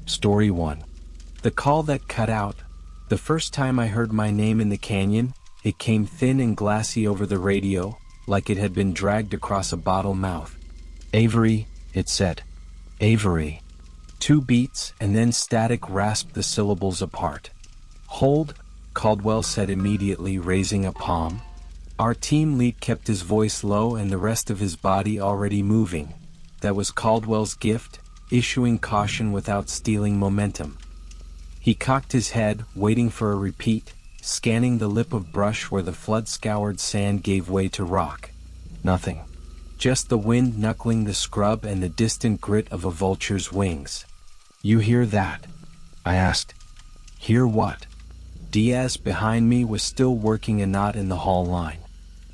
Story 1. The call that cut out. The first time I heard my name in the canyon, it came thin and glassy over the radio, like it had been dragged across a bottle mouth. Avery, it said. Avery. 2 beats, and then static rasped the syllables apart. Hold, Caldwell said immediately, raising a palm. Our team lead kept his voice low and the rest of his body already moving. That was Caldwell's gift, issuing caution without stealing momentum. He cocked his head, waiting for a repeat, scanning the lip of brush where the flood-scoured sand gave way to rock. Nothing. Just the wind knuckling the scrub and the distant grit of a vulture's wings. You hear that? I asked. Hear what? Diaz behind me was still working a knot in the haul line.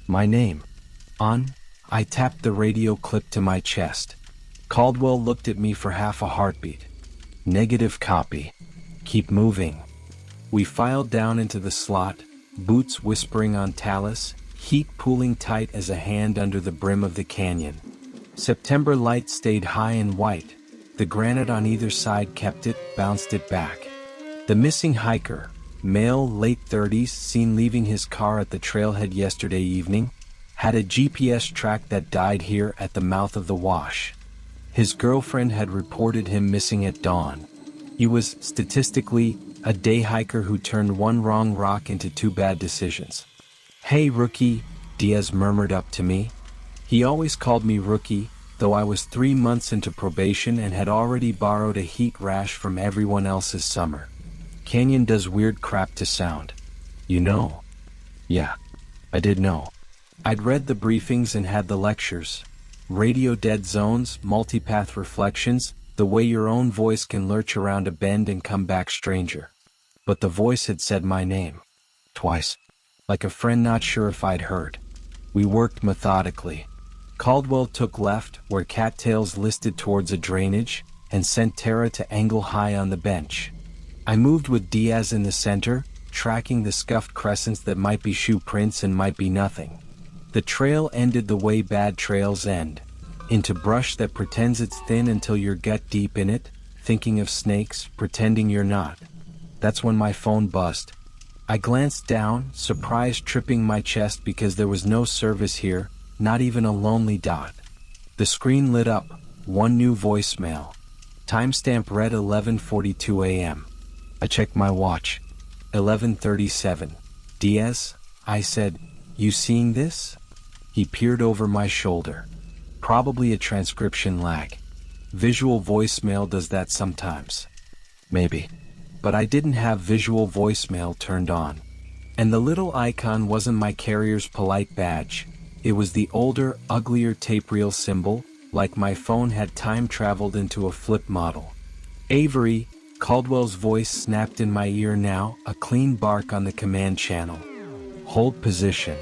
My name. On. I tapped the radio clip to my chest. Caldwell looked at me for half a heartbeat. Negative copy. Keep moving. We filed down into the slot, boots whispering on talus, heat pooling tight as a hand under the brim of the canyon. September light stayed high and white. The granite on either side kept it, bounced it back. The missing hiker, male, late 30s, seen leaving his car at the trailhead yesterday evening, had a GPS track that died here at the mouth of the wash. His girlfriend had reported him missing at dawn. He was, statistically, a day hiker who turned one wrong rock into 2 bad decisions. Hey rookie, Diaz murmured up to me. He always called me rookie, though I was 3 months into probation and had already borrowed a heat rash from everyone else's summer. Canyon does weird crap to sound. You know? Yeah, I did know. I'd read the briefings and had the lectures. Radio dead zones, multipath reflections, the way your own voice can lurch around a bend and come back stranger. But the voice had said my name. Twice. Like a friend not sure if I'd heard. We worked methodically. Caldwell took left, where cattails listed towards a drainage, and sent Tara to angle high on the bench. I moved with Diaz in the center, tracking the scuffed crescents that might be shoe prints and might be nothing. The trail ended the way bad trails end, into brush that pretends it's thin until you're gut deep in it, thinking of snakes, pretending you're not. That's when my phone buzzed. I glanced down, surprise tripping my chest because there was no service here, not even a lonely dot. The screen lit up, 1 new voicemail. Timestamp read 11:42 a.m. I checked my watch. 11:37. Diaz, I said, you seeing this? He peered over my shoulder. Probably a transcription lag. Visual voicemail does that sometimes. Maybe. But I didn't have visual voicemail turned on. And the little icon wasn't my carrier's polite badge. It was the older, uglier tape reel symbol, like my phone had time traveled into a flip model. Avery, Caldwell's voice snapped in my ear now, a clean bark on the command channel. Hold position.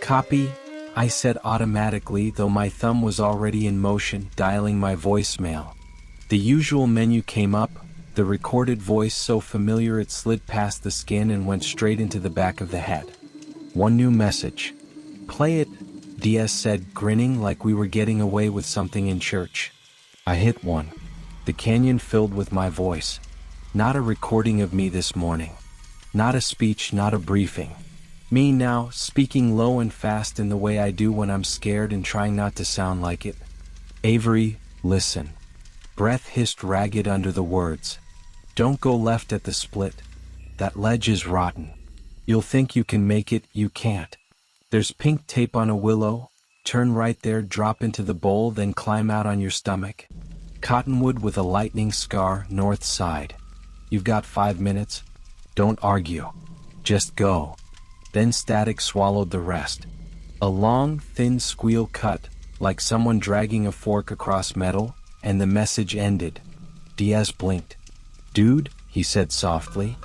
Copy, I said automatically, though my thumb was already in motion, dialing my voicemail. The usual menu came up, the recorded voice so familiar it slid past the skin and went straight into the back of the head. 1 new message. Play it, Diaz said, grinning like we were getting away with something in church. I hit 1. The canyon filled with my voice. Not a recording of me this morning. Not a speech, not a briefing. Me now, speaking low and fast in the way I do when I'm scared and trying not to sound like it. Avery, listen. Breath hissed ragged under the words. Don't go left at the split. That ledge is rotten. You'll think you can make it, you can't. There's pink tape on a willow. Turn right there, drop into the bowl, then climb out on your stomach. Cottonwood with a lightning scar, north side. You've got 5 minutes. Don't argue. Just go. Then static swallowed the rest. A long, thin squeal cut, like someone dragging a fork across metal, and the message ended. Diaz blinked. Dude, he said softly.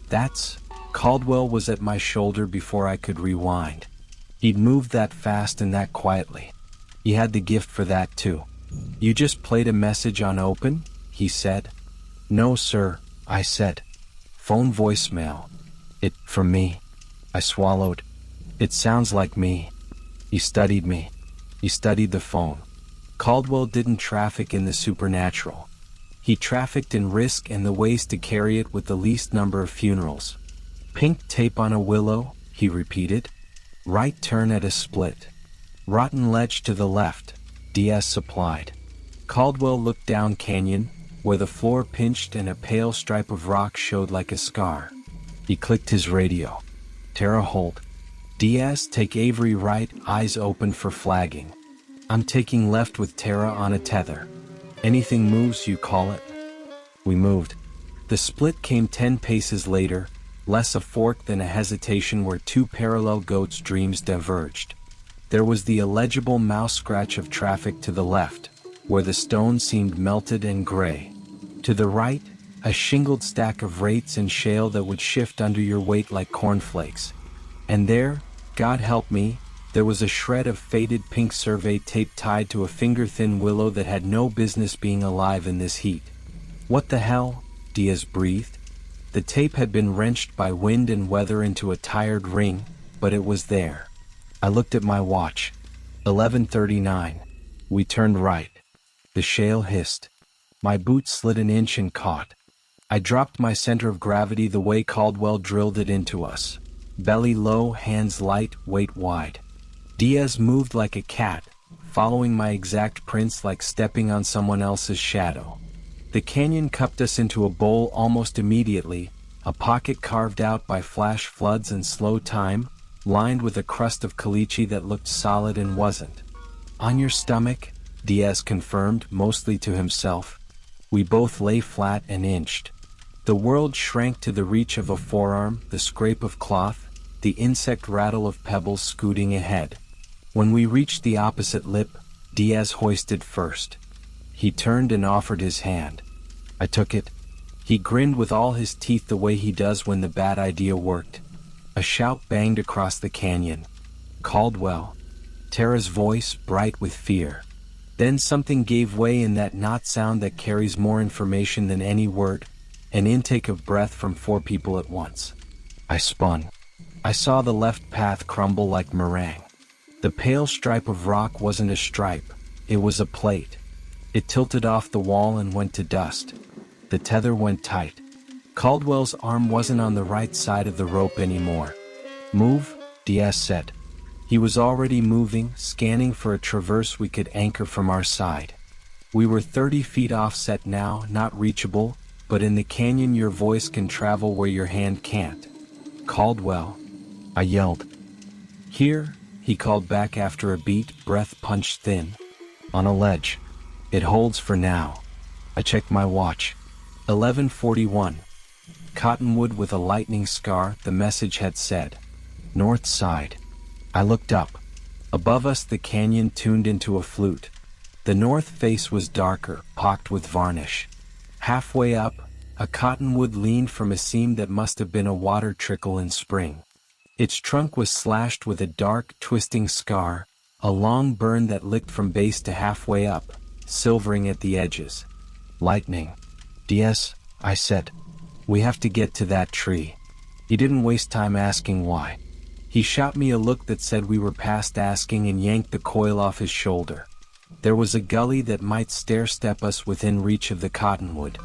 That's... Caldwell was at my shoulder before I could rewind. He'd moved that fast and that quietly. He had the gift for that too. You just played a message on open? He said. No, sir, I said. Phone voicemail. It, from me. I swallowed. It sounds like me. He studied me. He studied the phone. Caldwell didn't traffic in the supernatural. He trafficked in risk and the ways to carry it with the least number of funerals. Pink tape on a willow, he repeated. Right turn at a split. Rotten ledge to the left, Diaz supplied. Caldwell looked down canyon, where the floor pinched and a pale stripe of rock showed like a scar. He clicked his radio. Tara hold. Diaz, take Avery right, eyes open for flagging. I'm taking left with Tara on a tether. Anything moves, you call it. We moved. The split came 10 paces later, less a fork than a hesitation where two parallel goats' dreams diverged. There was the illegible mouse scratch of traffic to the left, where the stone seemed melted and gray. To the right, a shingled stack of rates and shale that would shift under your weight like cornflakes. And there, God help me, there was a shred of faded pink survey tape tied to a finger-thin willow that had no business being alive in this heat. What the hell? Diaz breathed. The tape had been wrenched by wind and weather into a tired ring, but it was there. I looked at my watch. 11:39. We turned right. The shale hissed. My boot slid an inch and caught. I dropped my center of gravity the way Caldwell drilled it into us. Belly low, hands light, weight wide. Diaz moved like a cat, following my exact prints like stepping on someone else's shadow. The canyon cupped us into a bowl almost immediately, a pocket carved out by flash floods and slow time, lined with a crust of caliche that looked solid and wasn't. On your stomach, Diaz confirmed, mostly to himself. We both lay flat and inched. The world shrank to the reach of a forearm, the scrape of cloth, the insect rattle of pebbles scooting ahead. When we reached the opposite lip, Diaz hoisted first. He turned and offered his hand. I took it. He grinned with all his teeth the way he does when the bad idea worked. A shout banged across the canyon. Caldwell. Tara's voice, bright with fear. Then something gave way in that not sound that carries more information than any word, an intake of breath from 4 people at once. I spun. I saw the left path crumble like meringue. The pale stripe of rock wasn't a stripe, it was a plate. It tilted off the wall and went to dust. The tether went tight. Caldwell's arm wasn't on the right side of the rope anymore. Move, Diaz said. He was already moving, scanning for a traverse we could anchor from our side. We were 30 feet offset now, not reachable, but in the canyon your voice can travel where your hand can't. Caldwell. I yelled. Here, he called back after a beat, breath punched thin. On a ledge. It holds for now. I checked my watch. 11:41. Cottonwood with a lightning scar, the message had said. North side. I looked up. Above us the canyon tuned into a flute. The north face was darker, pocked with varnish. Halfway up, a cottonwood leaned from a seam that must have been a water trickle in spring. Its trunk was slashed with a dark, twisting scar, a long burn that licked from base to halfway up, silvering at the edges. Lightning. Diaz, I said. We have to get to that tree. He didn't waste time asking why. He shot me a look that said we were past asking and yanked the coil off his shoulder. There was a gully that might stair-step us within reach of the cottonwood.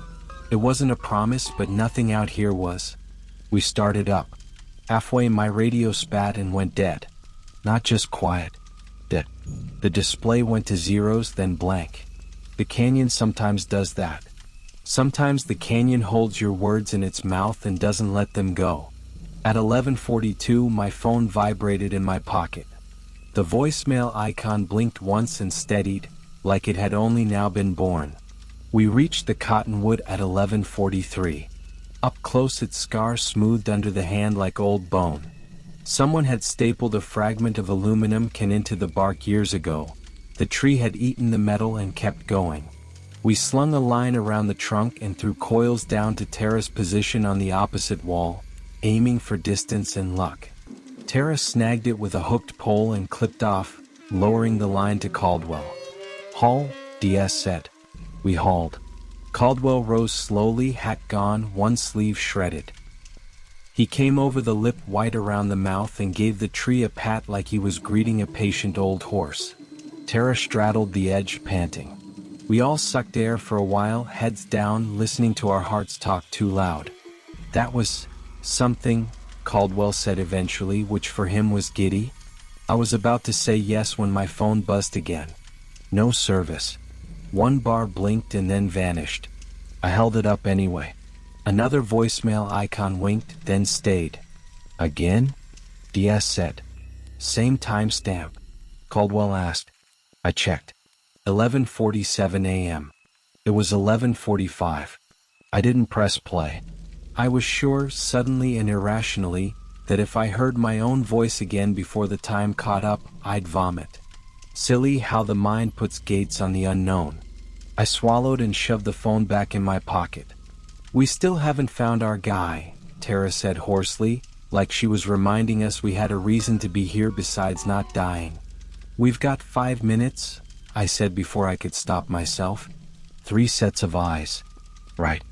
It wasn't a promise, but nothing out here was. We started up. Halfway my radio spat and went dead. Not just quiet. Dead. The display went to zeros, then blank. The canyon sometimes does that. Sometimes the canyon holds your words in its mouth and doesn't let them go. At 11:42 my phone vibrated in my pocket. The voicemail icon blinked once and steadied, like it had only now been born. We reached the cottonwood at 11:43. Up close its scar smoothed under the hand like old bone. Someone had stapled a fragment of aluminum can into the bark years ago. The tree had eaten the metal and kept going. We slung a line around the trunk and threw coils down to Tara's position on the opposite wall, aiming for distance and luck. Tara snagged it with a hooked pole and clipped off, lowering the line to Caldwell. Haul, Diaz said. We hauled. Caldwell rose slowly, hat gone, one sleeve shredded. He came over the lip white around the mouth and gave the tree a pat like he was greeting a patient old horse. Tara straddled the edge, panting. We all sucked air for a while, heads down, listening to our hearts talk too loud. That was something, Caldwell said eventually, which for him was giddy. I was about to say yes when my phone buzzed again. No service. One bar blinked and then vanished. I held it up anyway. Another voicemail icon winked, then stayed. Again? Diaz said. Same timestamp. Caldwell asked. I checked. 11:47 a.m. It was 11:45. I didn't press play. I was sure, suddenly and irrationally, that if I heard my own voice again before the time caught up, I'd vomit. Silly how the mind puts gates on the unknown. I swallowed and shoved the phone back in my pocket. We still haven't found our guy, Tara said hoarsely, like she was reminding us we had a reason to be here besides not dying. We've got 5 minutes, I said before I could stop myself. 3 sets of eyes. Right.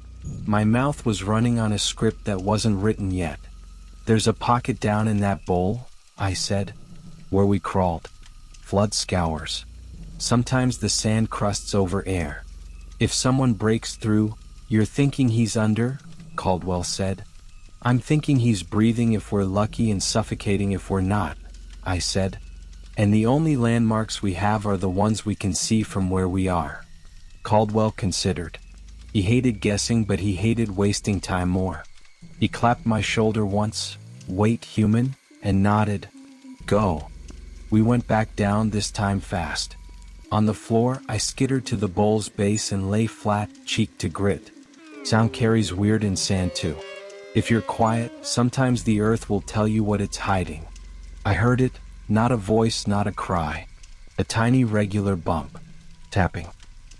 My mouth was running on a script that wasn't written yet. There's a pocket down in that bowl, I said. Where we crawled. Flood scours. Sometimes the sand crusts over air. If someone breaks through, you're thinking he's under, Caldwell said. I'm thinking he's breathing if we're lucky and suffocating if we're not, I said. And the only landmarks we have are the ones we can see from where we are. Caldwell considered. He hated guessing, but he hated wasting time more. He clapped my shoulder once, wait human, and nodded. Go. We went back down, this time fast. On the floor, I skittered to the bowl's base and lay flat, cheek to grit. Sound carries weird in sand too. If you're quiet, sometimes the earth will tell you what it's hiding. I heard it, not a voice, not a cry. A tiny regular bump. Tapping.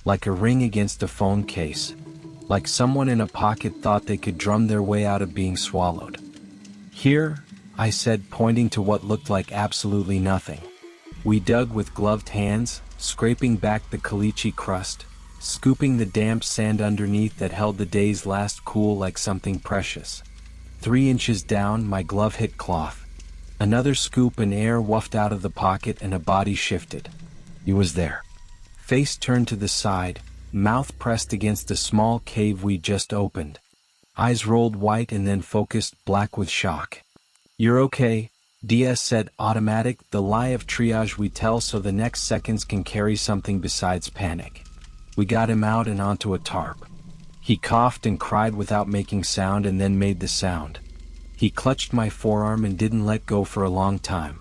Like a ring against a phone case. Like someone in a pocket thought they could drum their way out of being swallowed. Here, I said, pointing to what looked like absolutely nothing. We dug with gloved hands, scraping back the caliche crust, scooping the damp sand underneath that held the day's last cool like something precious. 3 inches down, my glove hit cloth. Another scoop and air wafted out of the pocket and a body shifted. He was there. Face turned to the side, mouth pressed against the small cave we just opened. Eyes rolled white and then focused, black with shock. You're okay, Diaz said, automatic, the lie of triage we tell so the next seconds can carry something besides panic. We got him out and onto a tarp. He coughed and cried without making sound and then made the sound. He clutched my forearm and didn't let go for a long time.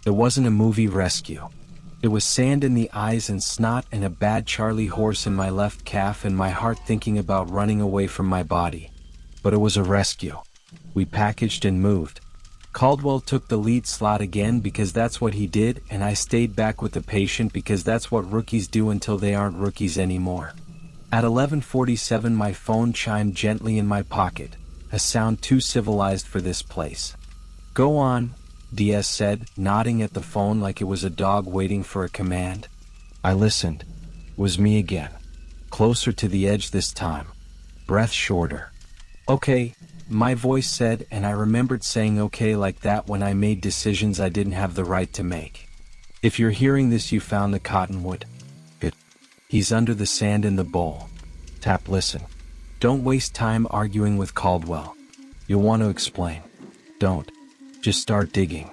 It wasn't a movie rescue. It was sand in the eyes and snot and a bad Charlie horse in my left calf and my heart thinking about running away from my body. But it was a rescue. We packaged and moved. Caldwell took the lead slot again because that's what he did, and I stayed back with the patient because that's what rookies do until they aren't rookies anymore. At 11:47 my phone chimed gently in my pocket, a sound too civilized for this place. Go on, Diaz said, nodding at the phone like it was a dog waiting for a command. I listened. It was me again. Closer to the edge this time. Breath shorter. Okay, my voice said, and I remembered saying okay like that when I made decisions I didn't have the right to make. If you're hearing this, you found the cottonwood. Good. He's under the sand in the bowl. Tap, listen. Don't waste time arguing with Caldwell. You'll want to explain. Don't. Just start digging.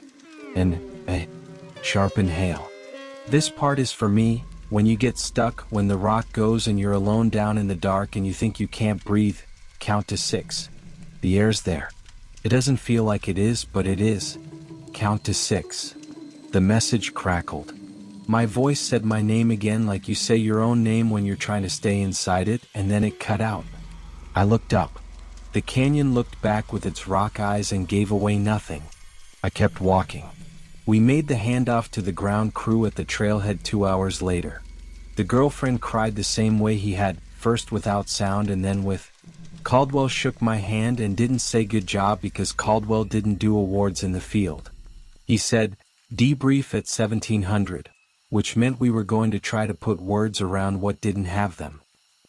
And, sharp inhale. This part is for me, when you get stuck, when the rock goes and you're alone down in the dark and you think you can't breathe, count to 6. The air's there. It doesn't feel like it is, but it is. Count to 6. The message crackled. My voice said my name again like you say your own name when you're trying to stay inside it, and then it cut out. I looked up. The canyon looked back with its rock eyes and gave away nothing. I kept walking. We made the handoff to the ground crew at the trailhead 2 hours later. The girlfriend cried the same way he had, first without sound and then with. Caldwell shook my hand and didn't say good job because Caldwell didn't do awards in the field. He said, debrief at 1700, which meant we were going to try to put words around what didn't have them.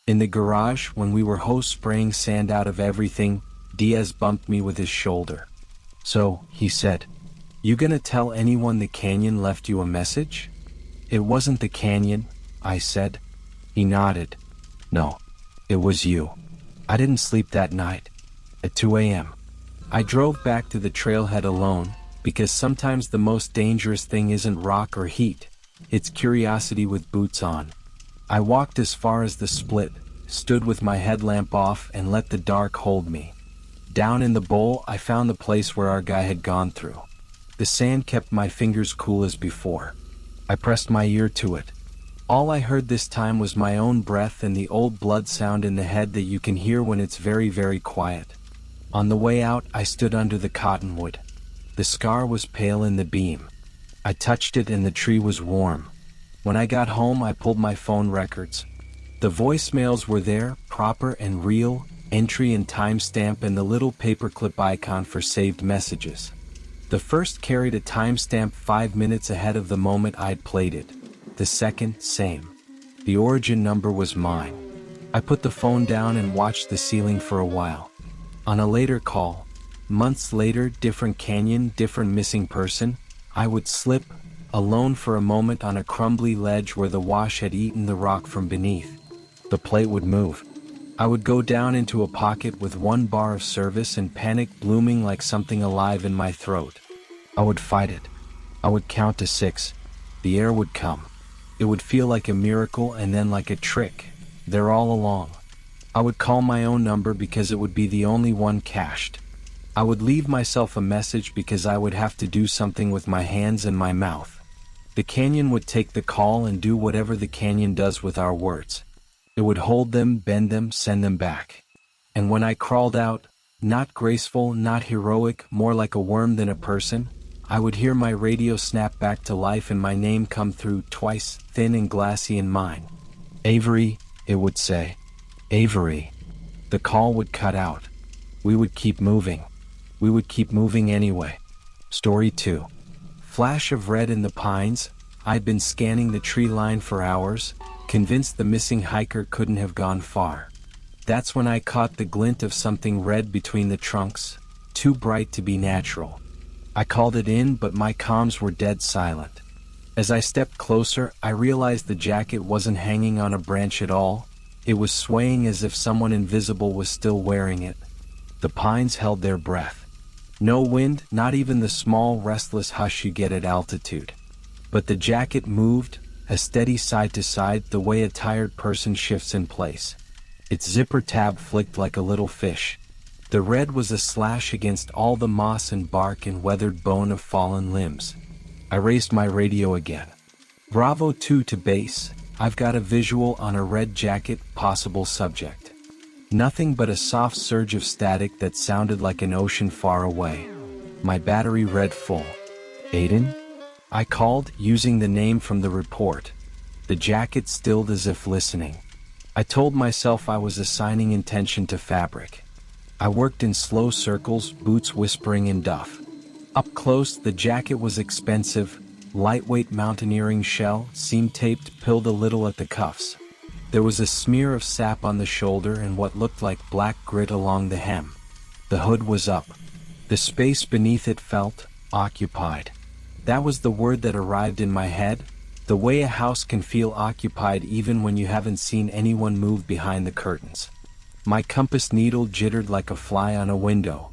In the garage, when we were hose spraying sand out of everything, Diaz bumped me with his shoulder. So, he said, you gonna tell anyone the canyon left you a message? It wasn't the canyon, I said. He nodded. No. It was you. I didn't sleep that night. At 2 a.m. I drove back to the trailhead alone, because sometimes the most dangerous thing isn't rock or heat. It's curiosity with boots on. I walked as far as the split, stood with my headlamp off and let the dark hold me. Down in the bowl I found the place where our guy had gone through. The sand kept my fingers cool as before. I pressed my ear to it. All I heard this time was my own breath and the old blood sound in the head that you can hear when it's very, very quiet. On the way out, I stood under the cottonwood. The scar was pale in the beam. I touched it and the tree was warm. When I got home, I pulled my phone records. The voicemails were there, proper and real, entry and timestamp and the little paperclip icon for saved messages. The first carried a timestamp 5 minutes ahead of the moment I'd played it. The second, same. The origin number was mine. I put the phone down and watched the ceiling for a while. On a later call, months later, different canyon, different missing person, I would slip, alone for a moment on a crumbly ledge where the wash had eaten the rock from beneath. The plate would move. I would go down into a pocket with 1 bar of service and panic blooming like something alive in my throat. I would fight it. I would count to 6. The air would come. It would feel like a miracle and then like a trick. They're all along. I would call my own number because it would be the only one cached. I would leave myself a message because I would have to do something with my hands and my mouth. The canyon would take the call and do whatever the canyon does with our words. It would hold them, bend them, send them back. And when I crawled out, not graceful, not heroic, more like a worm than a person, I would hear my radio snap back to life and my name come through twice, thin and glassy in mine. Avery, it would say. Avery. The call would cut out. We would keep moving. We would keep moving anyway. Story 2. Flash of red in the pines. I'd been scanning the tree line for hours, convinced the missing hiker couldn't have gone far. That's when I caught the glint of something red between the trunks, too bright to be natural. I called it in, but my comms were dead silent. As I stepped closer, I realized the jacket wasn't hanging on a branch at all. It was swaying as if someone invisible was still wearing it. The pines held their breath. No wind, not even the small restless hush you get at altitude. But the jacket moved, a steady side to side, the way a tired person shifts in place. Its zipper tab flicked like a little fish. The red was a slash against all the moss and bark and weathered bone of fallen limbs. I raised my radio again. Bravo 2 to base. I've got a visual on a red jacket, possible subject. Nothing but a soft surge of static that sounded like an ocean far away. My battery read full. Aiden? I called, using the name from the report. The jacket stilled as if listening. I told myself I was assigning intention to fabric. I worked in slow circles, boots whispering in duff. Up close, the jacket was expensive, lightweight mountaineering shell, seam-taped, pilled a little at the cuffs. There was a smear of sap on the shoulder and what looked like black grit along the hem. The hood was up. The space beneath it felt occupied. That was the word that arrived in my head, the way a house can feel occupied even when you haven't seen anyone move behind the curtains. My compass needle jittered like a fly on a window.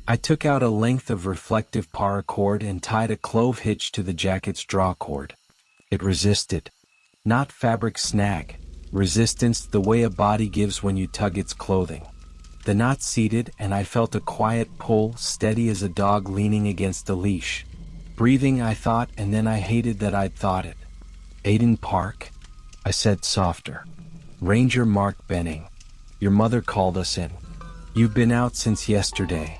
I took out a length of reflective paracord and tied a clove hitch to the jacket's drawcord. It resisted. Not fabric snag. Resistance the way a body gives when you tug its clothing. The knot seated and I felt a quiet pull, steady as a dog leaning against a leash. Breathing, I thought, and then I hated that I'd thought it. Aiden Park? I said softer. Ranger Mark Benning. Your mother called us in. You've been out since yesterday.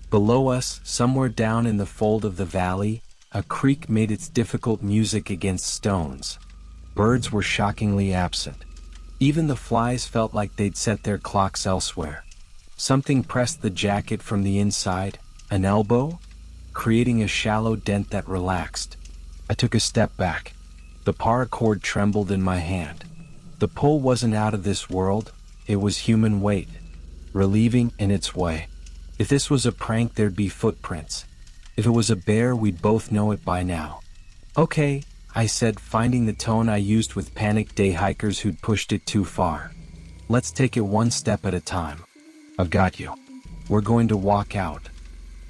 Below us, somewhere down in the fold of the valley, a creek made its difficult music against stones. Birds were shockingly absent. Even the flies felt like they'd set their clocks elsewhere. Something pressed the jacket from the inside, an elbow, creating a shallow dent that relaxed. I took a step back. The paracord trembled in my hand. The pull wasn't out of this world, it was human weight, relieving in its way. If this was a prank, there'd be footprints. If it was a bear, we'd both know it by now. Okay, I said, finding the tone I used with panicked day hikers who'd pushed it too far. Let's take it one step at a time. I've got you. We're going to walk out.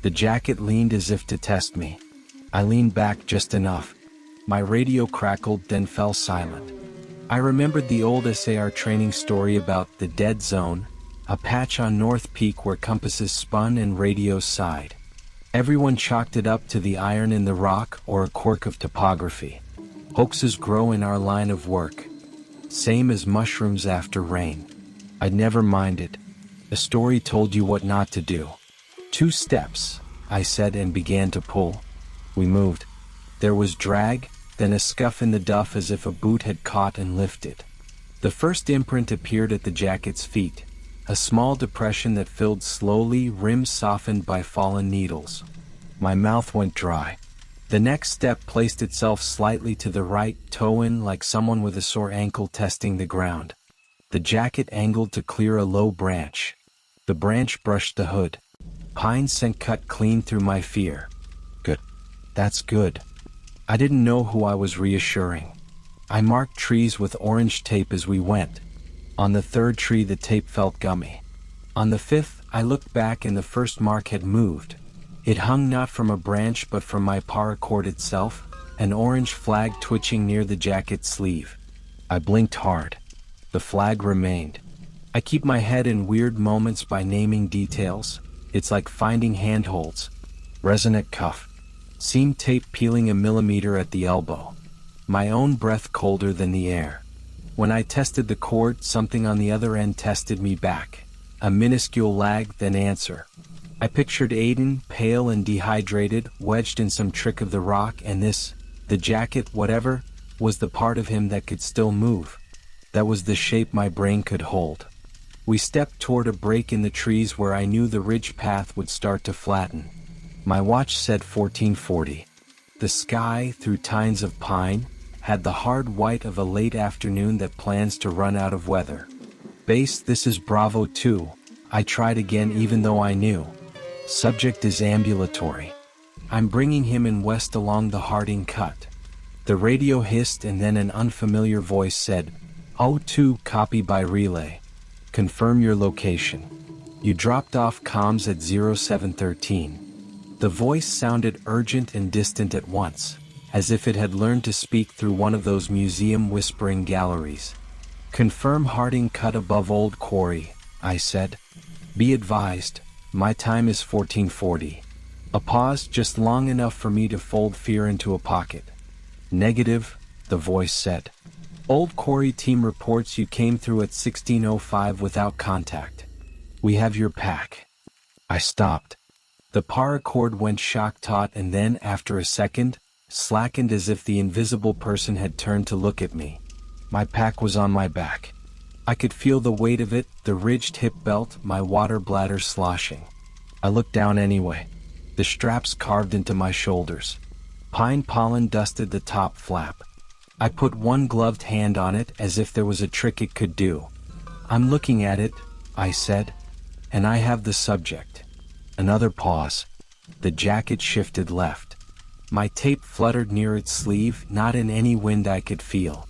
The jacket leaned as if to test me. I leaned back just enough. My radio crackled, then fell silent. I remembered the old SAR training story about the dead zone, a patch on North Peak where compasses spun and radios sighed. Everyone chalked it up to the iron in the rock or a quirk of topography. Hoaxes grow in our line of work. Same as mushrooms after rain. I'd never minded. A story told you what not to do. 2 steps, I said and began to pull. We moved. There was drag, then a scuff in the duff as if a boot had caught and lifted. The first imprint appeared at the jacket's feet, a small depression that filled slowly, rims softened by fallen needles. My mouth went dry. The next step placed itself slightly to the right, toe in like someone with a sore ankle testing the ground. The jacket angled to clear a low branch. The branch brushed the hood. Pine scent cut clean through my fear. Good. That's good. I didn't know who I was reassuring. I marked trees with orange tape as we went. On the 3rd tree the tape felt gummy. On the 5th I looked back and the first mark had moved. It hung not from a branch but from my paracord itself, an orange flag twitching near the jacket sleeve. I blinked hard. The flag remained. I keep my head in weird moments by naming details. It's like finding handholds. Resonant cuff. Seam tape peeling a millimeter at the elbow. My own breath colder than the air. When I tested the cord, something on the other end tested me back. A minuscule lag, then answer. I pictured Aiden, pale and dehydrated, wedged in some trick of the rock, and this, the jacket, whatever, was the part of him that could still move. That was the shape my brain could hold. We stepped toward a break in the trees where I knew the ridge path would start to flatten. My watch said 1440. The sky, through tines of pine, had the hard white of a late afternoon that plans to run out of weather. Base, this is Bravo 2. I tried again even though I knew. Subject is ambulatory. I'm bringing him in west along the Harding Cut. The radio hissed and then an unfamiliar voice said, O2 copy by relay. Confirm your location. You dropped off comms at 0713. The voice sounded urgent and distant at once, as if it had learned to speak through one of those museum whispering galleries. Confirm Harding Cut above Old Quarry, I said. Be advised, my time is 1440. A pause just long enough for me to fold fear into a pocket. Negative, the voice said. Old Quarry team reports you came through at 1605 without contact. We have your pack. I stopped. The paracord went shock-taut and then, after a second, slackened as if the invisible person had turned to look at me. My pack was on my back. I could feel the weight of it, the ridged hip belt, my water bladder sloshing. I looked down anyway. The straps carved into my shoulders. Pine pollen dusted the top flap. I put one gloved hand on it as if there was a trick it could do. I'm looking at it, I said. And I have the subject. Another pause. The jacket shifted left. My tape fluttered near its sleeve, not in any wind I could feel.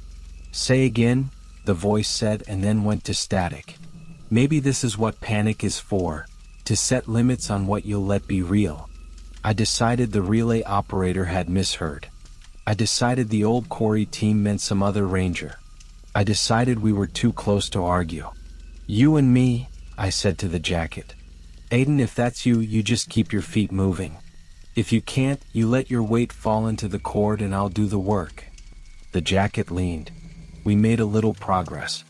Say again, the voice said, and then went to static. Maybe this is what panic is for, to set limits on what you'll let be real. I decided the relay operator had misheard. I decided the Old Quarry team meant some other ranger. I decided we were too close to argue. You and me, I said to the jacket. Aiden, if that's you, you just keep your feet moving. If you can't, you let your weight fall into the cord and I'll do the work. The jacket leaned. We made a little progress.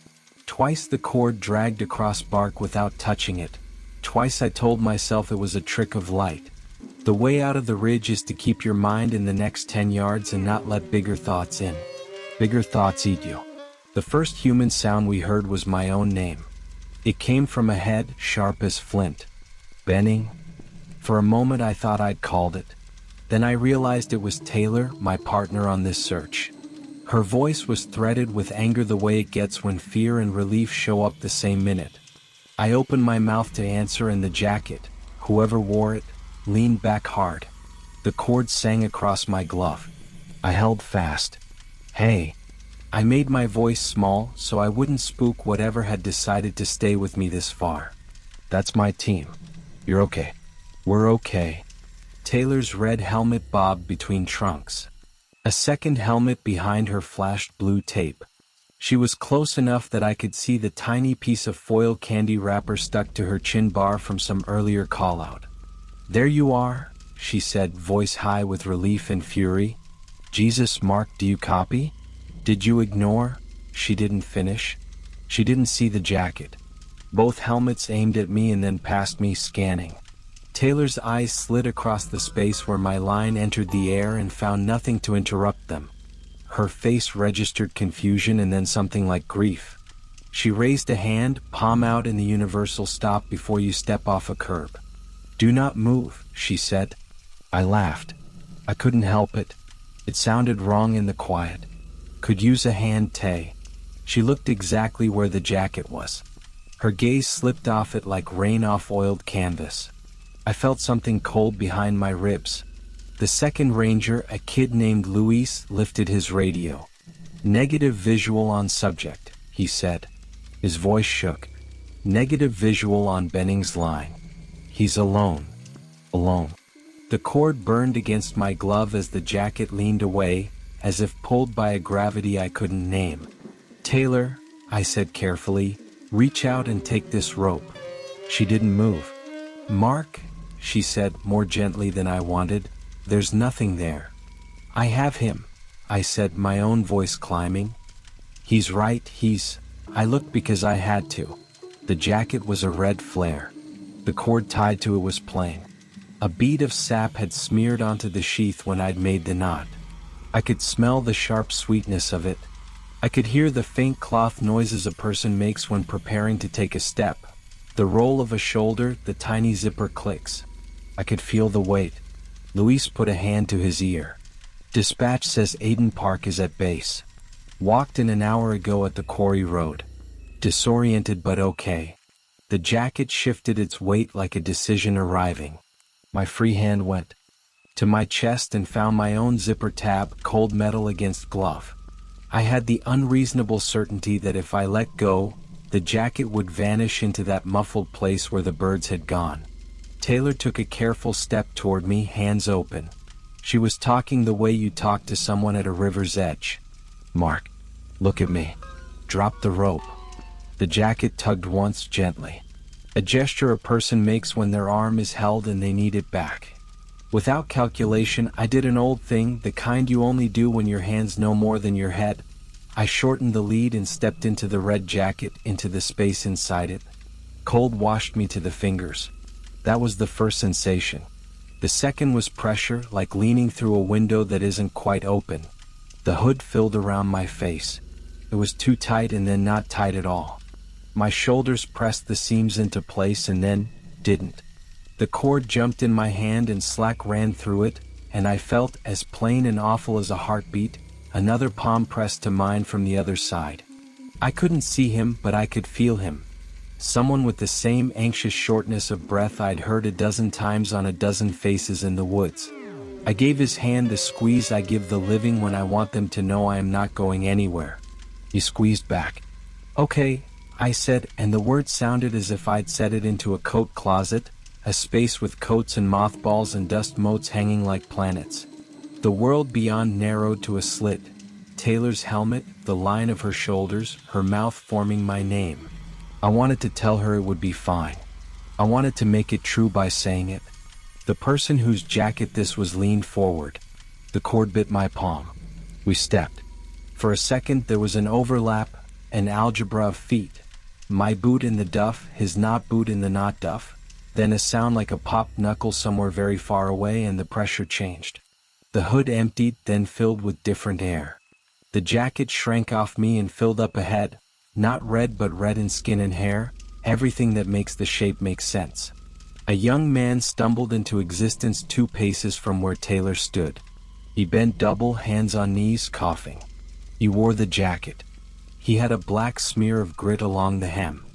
Twice the cord dragged across bark without touching it. Twice I told myself it was a trick of light. The way out of the ridge is to keep your mind in the next 10 yards and not let bigger thoughts in. Bigger thoughts eat you. The first human sound we heard was my own name. It came from ahead, sharp as flint. Benning? For a moment I thought I'd called it. Then I realized it was Taylor, my partner on this search. Her voice was threaded with anger the way it gets when fear and relief show up the same minute. I opened my mouth to answer and the jacket, whoever wore it, leaned back hard. The cord sang across my glove. I held fast. Hey. I made my voice small so I wouldn't spook whatever had decided to stay with me this far. That's my team. You're okay. We're okay. Taylor's red helmet bobbed between trunks. A second helmet behind her flashed blue tape. She was close enough that I could see the tiny piece of foil candy wrapper stuck to her chin bar from some earlier call-out. There you are, she said, voice high with relief and fury. Jesus, Mark, do you copy? Did you ignore? She didn't finish. She didn't see the jacket. Both helmets aimed at me and then past me, scanning. Taylor's eyes slid across the space where my line entered the air and found nothing to interrupt them. Her face registered confusion and then something like grief. She raised a hand, palm out in the universal stop before you step off a curb. Do not move, she said. I laughed. I couldn't help it. It sounded wrong in the quiet. Could use a hand, Tay. She looked exactly where the jacket was. Her gaze slipped off it like rain off oiled canvas. I felt something cold behind my ribs. The second ranger, a kid named Luis, lifted his radio. Negative visual on subject, he said. His voice shook. Negative visual on Benning's line. He's alone. Alone. The cord burned against my glove as the jacket leaned away, as if pulled by a gravity I couldn't name. Taylor, I said carefully, reach out and take this rope. She didn't move. Mark, she said more gently than I wanted, there's nothing there. I have him, I said, my own voice climbing. He's right, I looked because I had to. The jacket was a red flare. The cord tied to it was plain. A bead of sap had smeared onto the sheath when I'd made the knot. I could smell the sharp sweetness of it. I could hear the faint cloth noises a person makes when preparing to take a step. The roll of a shoulder, the tiny zipper clicks. I could feel the weight. Luis put a hand to his ear. Dispatch says Aiden Park is at base. Walked in an hour ago at the quarry road. Disoriented but okay. The jacket shifted its weight like a decision arriving. My free hand went to my chest and found my own zipper tab, cold metal against glove. I had the unreasonable certainty that if I let go, the jacket would vanish into that muffled place where the birds had gone. Taylor took a careful step toward me, hands open. She was talking the way you talk to someone at a river's edge. Mark, look at me. Drop the rope. The jacket tugged once gently. A gesture a person makes when their arm is held and they need it back. Without calculation, I did an old thing, the kind you only do when your hands know more than your head. I shortened the lead and stepped into the red jacket, into the space inside it. Cold washed me to the fingers. That was the first sensation. The second was pressure, like leaning through a window that isn't quite open. The hood filled around my face. It was too tight and then not tight at all. My shoulders pressed the seams into place and then didn't. The cord jumped in my hand and slack ran through it, and I felt, as plain and awful as a heartbeat, another palm pressed to mine from the other side. I couldn't see him, but I could feel him. Someone with the same anxious shortness of breath I'd heard a dozen times on a dozen faces in the woods. I gave his hand the squeeze I give the living when I want them to know I am not going anywhere. He squeezed back. Okay, I said, and the word sounded as if I'd set it into a coat closet, a space with coats and mothballs and dust motes hanging like planets. The world beyond narrowed to a slit. Taylor's helmet, the line of her shoulders, her mouth forming my name. I wanted to tell her it would be fine. I wanted to make it true by saying it. The person whose jacket this was leaned forward. The cord bit my palm. We stepped. For a second there was an overlap, an algebra of feet. My boot in the duff, his not boot in the not duff. Then a sound like a popped knuckle somewhere very far away, and the pressure changed. The hood emptied, then filled with different air. The jacket shrank off me and filled up ahead, not red but red in skin and hair, everything that makes the shape make sense. A young man stumbled into existence 2 paces from where Taylor stood. He bent double, hands on knees, coughing. He wore the jacket. He had a black smear of grit along the hem.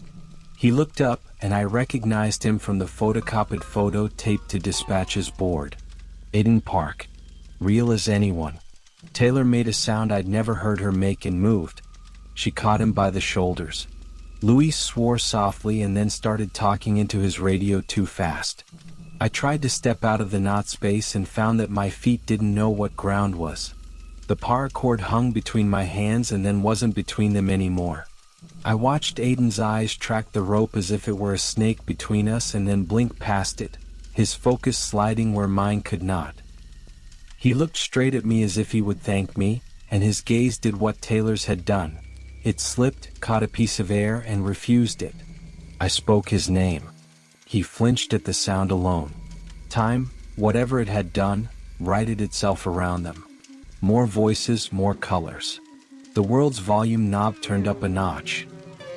He looked up, and I recognized him from the photocopied photo taped to Dispatch's board. Aiden Park. Real as anyone. Taylor made a sound I'd never heard her make and moved. She caught him by the shoulders. Luis swore softly and then started talking into his radio too fast. I tried to step out of the knot space and found that my feet didn't know what ground was. The paracord hung between my hands and then wasn't between them anymore. I watched Aiden's eyes track the rope as if it were a snake between us and then blink past it, his focus sliding where mine could not. He looked straight at me as if he would thank me, and his gaze did what Taylor's had done. It slipped, caught a piece of air, and refused it. I spoke his name. He flinched at the sound alone. Time, whatever it had done, righted itself around them. More voices, more colors. The world's volume knob turned up a notch.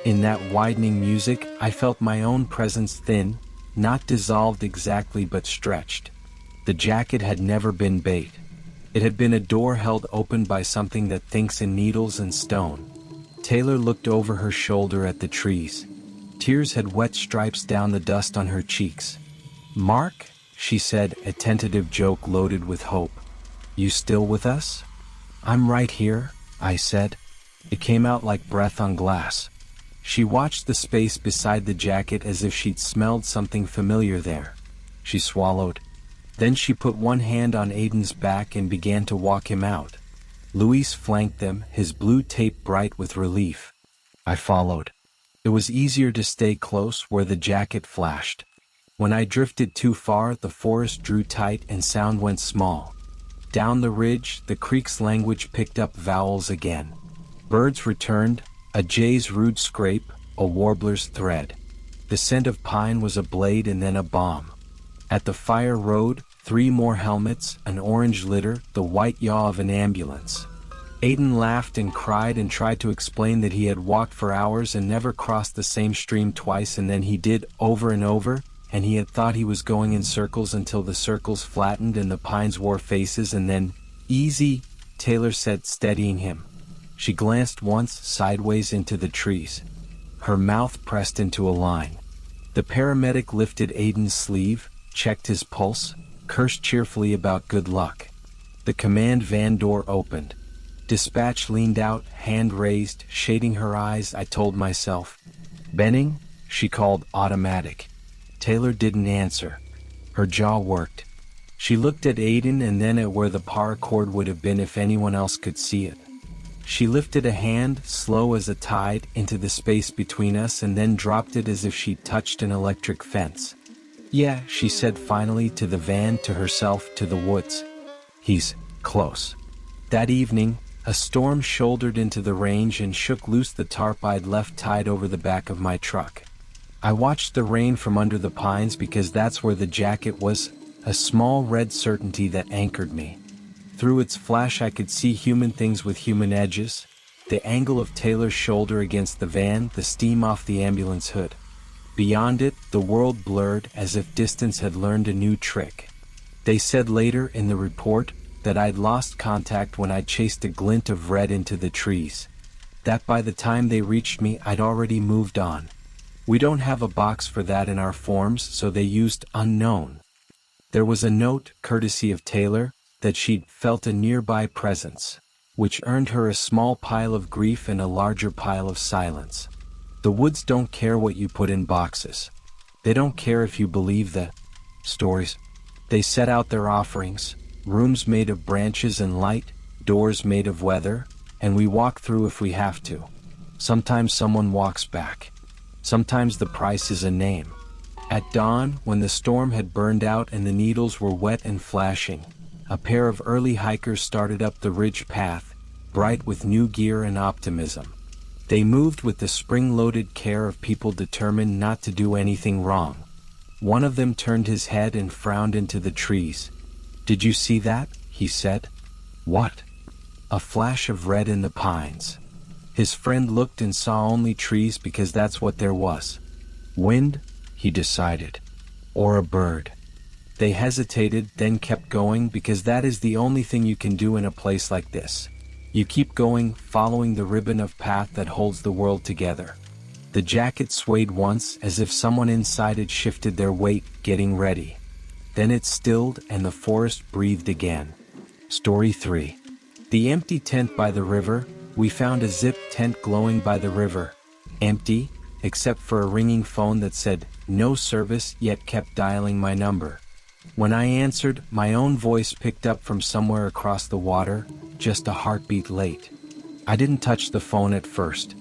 In that widening music, I felt my own presence thin, not dissolved exactly but stretched. The jacket had never been bait. It had been a door held open by something that thinks in needles and stone. Taylor looked over her shoulder at the trees. Tears had wet stripes down the dust on her cheeks. "Mark," she said, a tentative joke loaded with hope. "You still with us?" "I'm right here," I said. It came out like breath on glass. She watched the space beside the jacket as if she'd smelled something familiar there. She swallowed. Then she put one hand on Aiden's back and began to walk him out. Luis flanked them, his blue tape bright with relief. I followed. It was easier to stay close where the jacket flashed. When I drifted too far, the forest drew tight and sound went small. Down the ridge, the creek's language picked up vowels again. Birds returned, a jay's rude scrape, a warbler's thread. The scent of pine was a blade and then a bomb. At the fire road, 3 more helmets, an orange litter, the white yaw of an ambulance. Aiden laughed and cried and tried to explain that he had walked for hours and never crossed the same stream twice, and then he did, over and over, and he had thought he was going in circles until the circles flattened and the pines wore faces, and then, "Easy," Taylor said, steadying him. She glanced once sideways into the trees. Her mouth pressed into a line. The paramedic lifted Aiden's sleeve, checked his pulse, cursed cheerfully about good luck. The command van door opened. Dispatch leaned out, hand raised, shading her eyes. I told myself. "Benning?" she called, automatic. Taylor didn't answer. Her jaw worked. She looked at Aiden and then at where the paracord would have been if anyone else could see it. She lifted a hand, slow as a tide, into the space between us and then dropped it as if she'd touched an electric fence. "Yeah," she said finally, to the van, to herself, to the woods. "He's close." That evening, a storm shouldered into the range and shook loose the tarp I'd left tied over the back of my truck. I watched the rain from under the pines because that's where the jacket was, a small red certainty that anchored me. Through its flash I could see human things with human edges, the angle of Taylor's shoulder against the van, the steam off the ambulance hood. Beyond it, the world blurred as if distance had learned a new trick. They said later in the report that I'd lost contact when I chased a glint of red into the trees. That by the time they reached me I'd already moved on. We don't have a box for that in our forms, so they used unknown. There was a note, courtesy of Taylor, that she'd felt a nearby presence, which earned her a small pile of grief and a larger pile of silence. The woods don't care what you put in boxes. They don't care if you believe the stories. They set out their offerings, rooms made of branches and light, doors made of weather, and we walk through if we have to. Sometimes someone walks back. Sometimes the price is a name. At dawn, when the storm had burned out and the needles were wet and flashing, a pair of early hikers started up the ridge path, bright with new gear and optimism. They moved with the spring-loaded care of people determined not to do anything wrong. One of them turned his head and frowned into the trees. "Did you see that?" he said. "What?" "A flash of red in the pines." His friend looked and saw only trees because that's what there was. "Wind?" he decided. "Or a bird?" They hesitated, then kept going because that is the only thing you can do in a place like this. You keep going, following the ribbon of path that holds the world together. The jacket swayed once as if someone inside it shifted their weight, getting ready. Then it stilled and the forest breathed again. Story 3. The empty tent by the river. We found a zip tent glowing by the river. Empty, except for a ringing phone that said, "No service," yet kept dialing my number. When I answered, my own voice picked up from somewhere across the water, just a heartbeat late. I didn't touch the phone at first.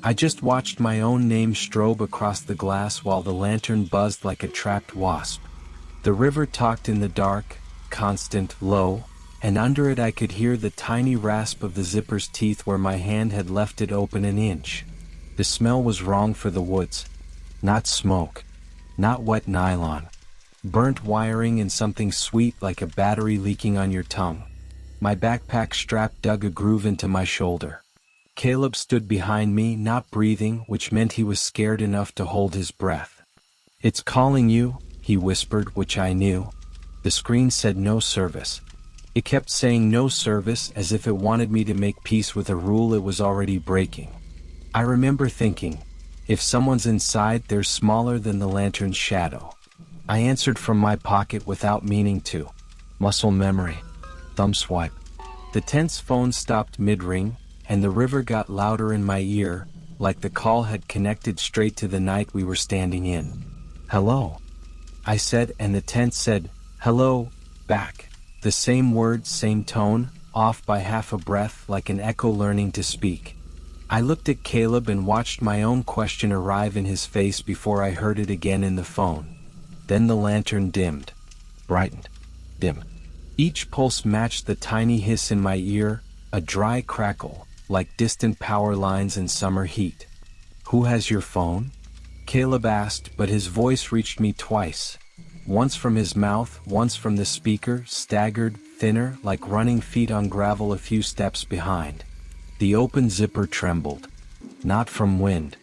I just watched my own name strobe across the glass while the lantern buzzed like a trapped wasp. The river talked in the dark, constant, low, and under it I could hear the tiny rasp of the zipper's teeth where my hand had left it open an inch. The smell was wrong for the woods. Not smoke. Not wet nylon. Burnt wiring and something sweet like a battery leaking on your tongue. My backpack strap dug a groove into my shoulder. Caleb stood behind me, not breathing, which meant he was scared enough to hold his breath. "It's calling you," he whispered, which I knew. The screen said no service. It kept saying no service as if it wanted me to make peace with a rule it was already breaking. I remember thinking, if someone's inside, they're smaller than the lantern's shadow. I answered from my pocket without meaning to. Muscle memory. Thumb swipe. The tense phone stopped mid-ring, and the river got louder in my ear, like the call had connected straight to the night we were standing in. "Hello," I said, and the tent said, "Hello," back. The same words, same tone, off by half a breath, like an echo learning to speak. I looked at Caleb and watched my own question arrive in his face before I heard it again in the phone. Then the lantern dimmed. Brightened. Dimmed. Each pulse matched the tiny hiss in my ear, a dry crackle, like distant power lines in summer heat. "Who has your phone?" Caleb asked, but his voice reached me twice. Once from his mouth, once from the speaker, staggered, thinner, like running feet on gravel a few steps behind. The open zipper trembled. Not from wind.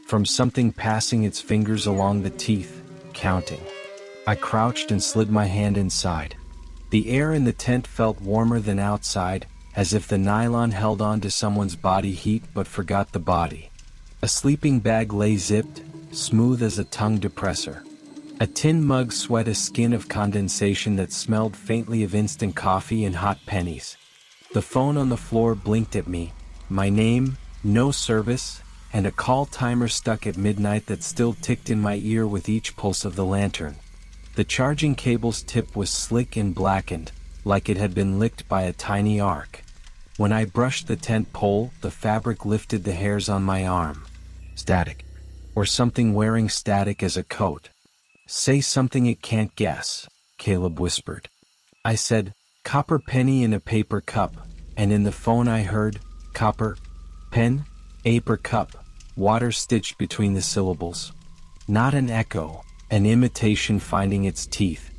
From something passing its fingers along the teeth, counting. I crouched and slid my hand inside. The air in the tent felt warmer than outside, as if the nylon held on to someone's body heat but forgot the body. A sleeping bag lay zipped, smooth as a tongue depressor. A tin mug sweat a skin of condensation that smelled faintly of instant coffee and hot pennies. The phone on the floor blinked at me. My name, no service, and a call timer stuck at midnight that still ticked in my ear with each pulse of the lantern. The charging cable's tip was slick and blackened, like it had been licked by a tiny arc. When I brushed the tent pole, the fabric lifted the hairs on my arm. Static. Or something wearing static as a coat. "Say something it can't guess," Caleb whispered. I said, "Copper penny in a paper cup," and in the phone I heard, "Copper pen, aper cup," water stitched between the syllables. Not an echo, an imitation finding its teeth.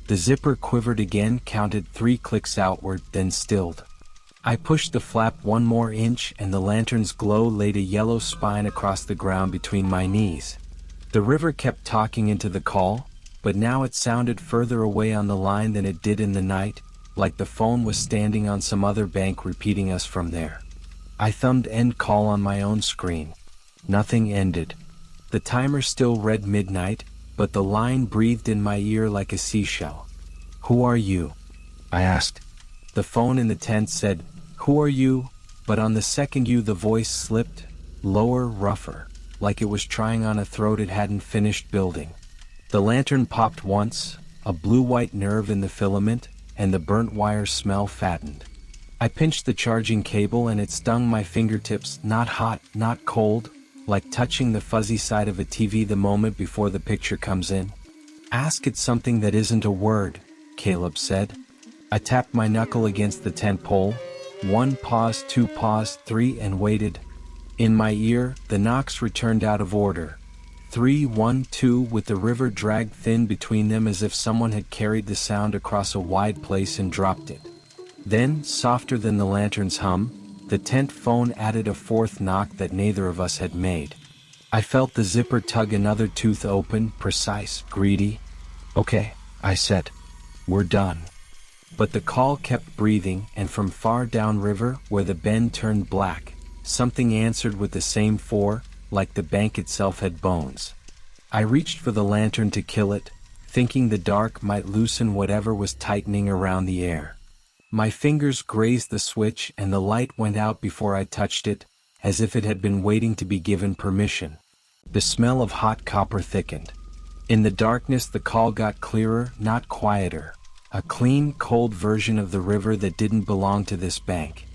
The zipper quivered again, counted 3 clicks outward, then stilled. I pushed the flap 1 more inch and the lantern's glow laid a yellow spine across the ground between my knees. The river kept talking into the call, but now it sounded further away on the line than it did in the night, like the phone was standing on some other bank repeating us from there. I thumbed end call on my own screen. Nothing ended. The timer still read midnight, but the line breathed in my ear like a seashell. "Who are you?" I asked. The phone in the tent said, "Who are you?" But on the second "you" the voice slipped, lower, rougher, like it was trying on a throat it hadn't finished building. The lantern popped once, a blue-white nerve in the filament, and the burnt wire smell fattened. I pinched the charging cable and it stung my fingertips, not hot, not cold, like touching the fuzzy side of a TV the moment before the picture comes in. "Ask it something that isn't a word," Caleb said. I tapped my knuckle against the tent pole. 1 pause, 2 pause, 3, and waited. In my ear, the knocks returned out of order. 3, 1, 2, with the river dragged thin between them as if someone had carried the sound across a wide place and dropped it. Then, softer than the lantern's hum, the tent phone added a 4th knock that neither of us had made. I felt the zipper tug another tooth open, precise, greedy. "Okay," I said. "We're done." But the call kept breathing, and from far downriver, where the bend turned black, something answered with the same 4, like the bank itself had bones. I reached for the lantern to kill it, thinking the dark might loosen whatever was tightening around the air. My fingers grazed the switch and the light went out before I touched it, as if it had been waiting to be given permission. The smell of hot copper thickened. In the darkness the call got clearer, not quieter. A clean, cold version of the river that didn't belong to this bank.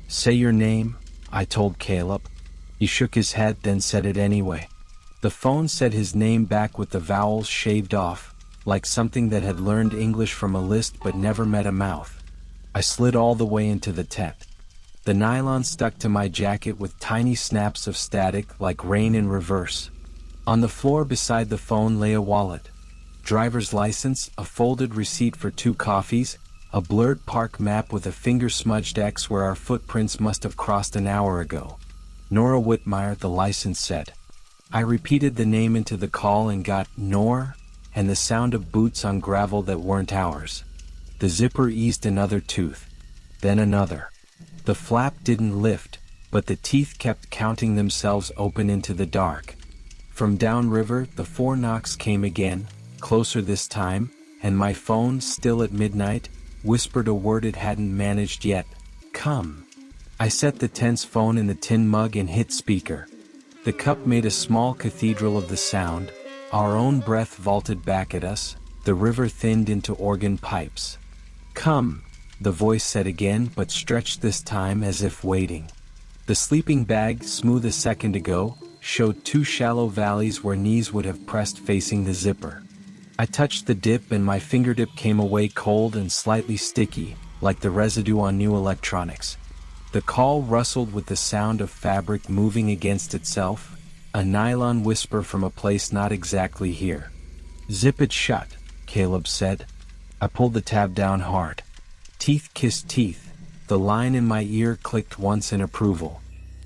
"Say your name," I told Caleb. He shook his head, then said it anyway. The phone said his name back with the vowels shaved off, like something that had learned English from a list but never met a mouth. I slid all the way into the tent. The nylon stuck to my jacket with tiny snaps of static like rain in reverse. On the floor beside the phone lay a wallet. Driver's license, a folded receipt for 2 coffees, a blurred park map with a finger-smudged X where our footprints must have crossed an hour ago. Nora Whitmire, the license said. I repeated the name into the call and got "Nor" and the sound of boots on gravel that weren't ours. The zipper eased another tooth. Then another. The flap didn't lift, but the teeth kept counting themselves open into the dark. From downriver, the 4 knocks came again, closer this time, and my phone, still at midnight, whispered a word it hadn't managed yet. "Come." I set the tent's phone in the tin mug and hit speaker. The cup made a small cathedral of the sound. Our own breath vaulted back at us. The river thinned into organ pipes. "Come," the voice said again, but stretched this time as if waiting. The sleeping bag, smooth a second ago, showed 2 shallow valleys where knees would have pressed facing the zipper. I touched the dip and my fingertip came away cold and slightly sticky, like the residue on new electronics. The call rustled with the sound of fabric moving against itself, a nylon whisper from a place not exactly here. "Zip it shut," Caleb said. I pulled the tab down hard. Teeth kissed teeth. The line in my ear clicked once in approval.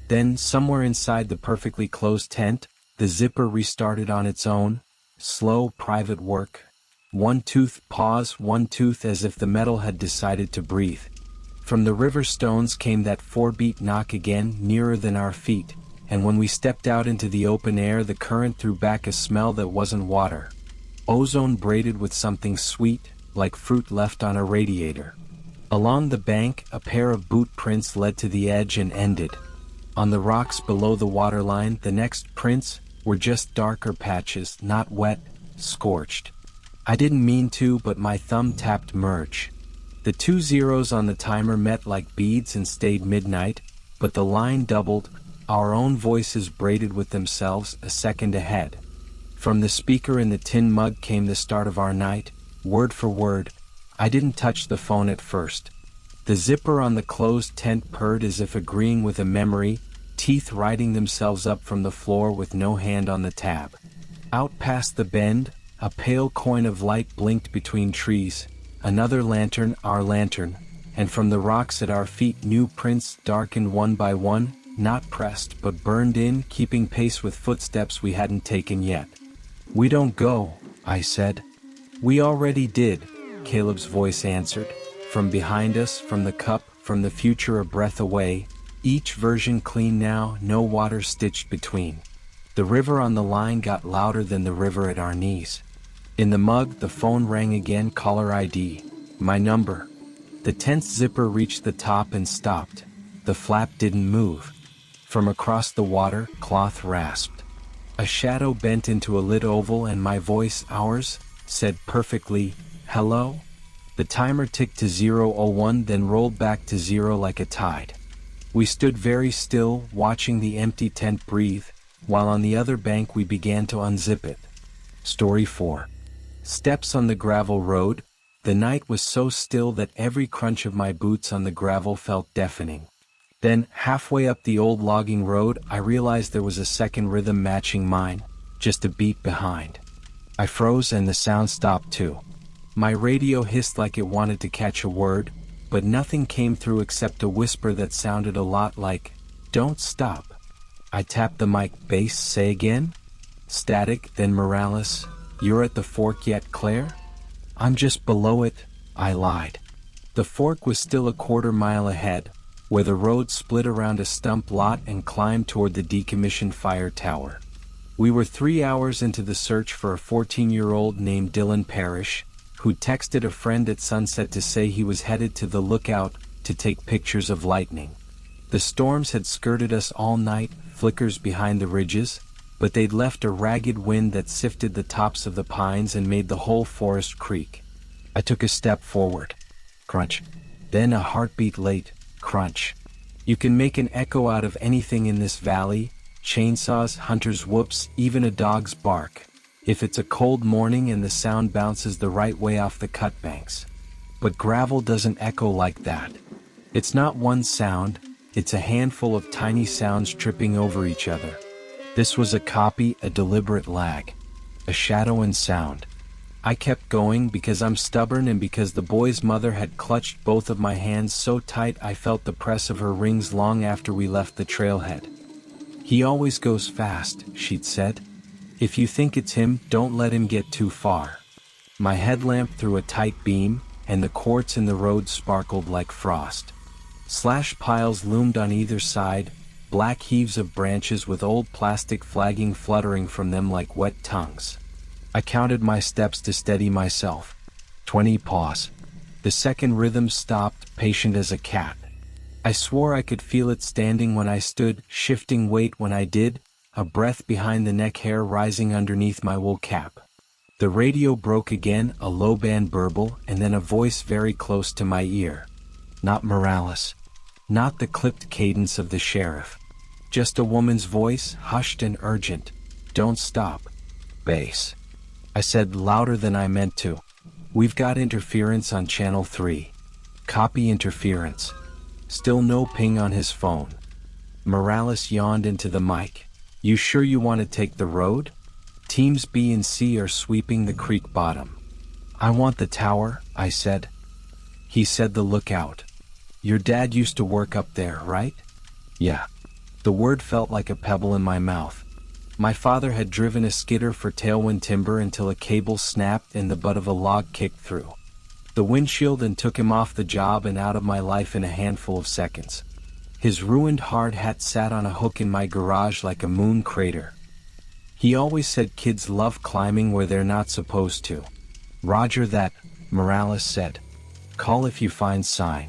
Then, somewhere inside the perfectly closed tent, the zipper restarted on its own. Slow, private work. 1 tooth, pause, 1 tooth, as if the metal had decided to breathe. From the river stones came that 4-beat knock again, nearer than our feet, and when we stepped out into the open air the current threw back a smell that wasn't water. Ozone braided with something sweet, like fruit left on a radiator. Along the bank, a pair of boot prints led to the edge and ended. On the rocks below the waterline, the next prints were just darker patches, not wet, scorched. I didn't mean to, but my thumb tapped merge. The 2 zeros on the timer met like beads and stayed midnight, but the line doubled, our own voices braided with themselves a second ahead. From the speaker in the tin mug came the start of our night, word for word. I didn't touch the phone at first. The zipper on the closed tent purred as if agreeing with a memory, teeth riding themselves up from the floor with no hand on the tab. Out past the bend, a pale coin of light blinked between trees. Another lantern, our lantern, and from the rocks at our feet new prints darkened one by one, not pressed but burned in, keeping pace with footsteps we hadn't taken yet. "We don't go," I said. "We already did," Caleb's voice answered. From behind us, from the cup, from the future a breath away, each version clean now, no water stitched between. The river on the line got louder than the river at our knees. In the mug, the phone rang again, caller ID. My number. The tent's zipper reached the top and stopped. The flap didn't move. From across the water, cloth rasped. A shadow bent into a lit oval and my voice, ours, said perfectly, "Hello?" The timer ticked to 0:01, then rolled back to 0 like a tide. We stood very still, watching the empty tent breathe, while on the other bank we began to unzip it. Story 4. Steps on the gravel road. The night was so still that every crunch of my boots on the gravel felt deafening. Then, halfway up the old logging road, I realized there was a second rhythm matching mine, just a beat behind. I froze and the sound stopped too. My radio hissed like it wanted to catch a word, but nothing came through except a whisper that sounded a lot like, "Don't stop." I tapped the mic. Bass, say again? Static, then Morales, "You're at the fork yet, Claire?" "I'm just below it," I lied. The fork was still a quarter-mile ahead, where the road split around a stump lot and climbed toward the decommissioned fire tower. We were 3 hours into the search for a 14-year-old named Dylan Parrish. who texted a friend at sunset to say he was headed to the lookout to take pictures of lightning. The storms had skirted us all night, flickers behind the ridges, but they'd left a ragged wind that sifted the tops of the pines and made the whole forest creak. I took a step forward. Crunch. Then a heartbeat late. Crunch. You can make an echo out of anything in this valley: chainsaws, hunters' whoops, even a dog's bark, if it's a cold morning and the sound bounces the right way off the cut banks. But gravel doesn't echo like that. It's not one sound, it's a handful of tiny sounds tripping over each other. This was a copy, a deliberate lag, a shadow and sound. I kept going because I'm stubborn and because the boy's mother had clutched both of my hands so tight I felt the press of her rings long after we left the trailhead. "He always goes fast," she'd said. "If you think it's him, don't let him get too far." My headlamp threw a tight beam, and the quartz in the road sparkled like frost. Slash piles loomed on either side, black heaves of branches with old plastic flagging fluttering from them like wet tongues. I counted my steps to steady myself. 20. Pause. The second rhythm stopped, patient as a cat. I swore I could feel it standing when I stood, shifting weight when I did, a breath behind the neck hair rising underneath my wool cap. The radio broke again, a low band burble, and then a voice very close to my ear. Not Morales. Not the clipped cadence of the sheriff. Just a woman's voice, hushed and urgent. "Don't stop." Bass. I said louder than I meant to. "We've got interference on channel 3. Copy interference." Still no ping on his phone. Morales yawned into the mic. "You sure you want to take the road? Teams B and C are sweeping the creek bottom." "I want the tower," I said. He said the lookout. "Your dad used to work up there, right?" "Yeah." The word felt like a pebble in my mouth. My father had driven a skidder for tailwind timber until a cable snapped and the butt of a log kicked through the windshield and took him off the job and out of my life in a handful of seconds. His ruined hard hat sat on a hook in my garage like a moon crater. He always said kids love climbing where they're not supposed to. "Roger that," Morales said. "Call if you find sign."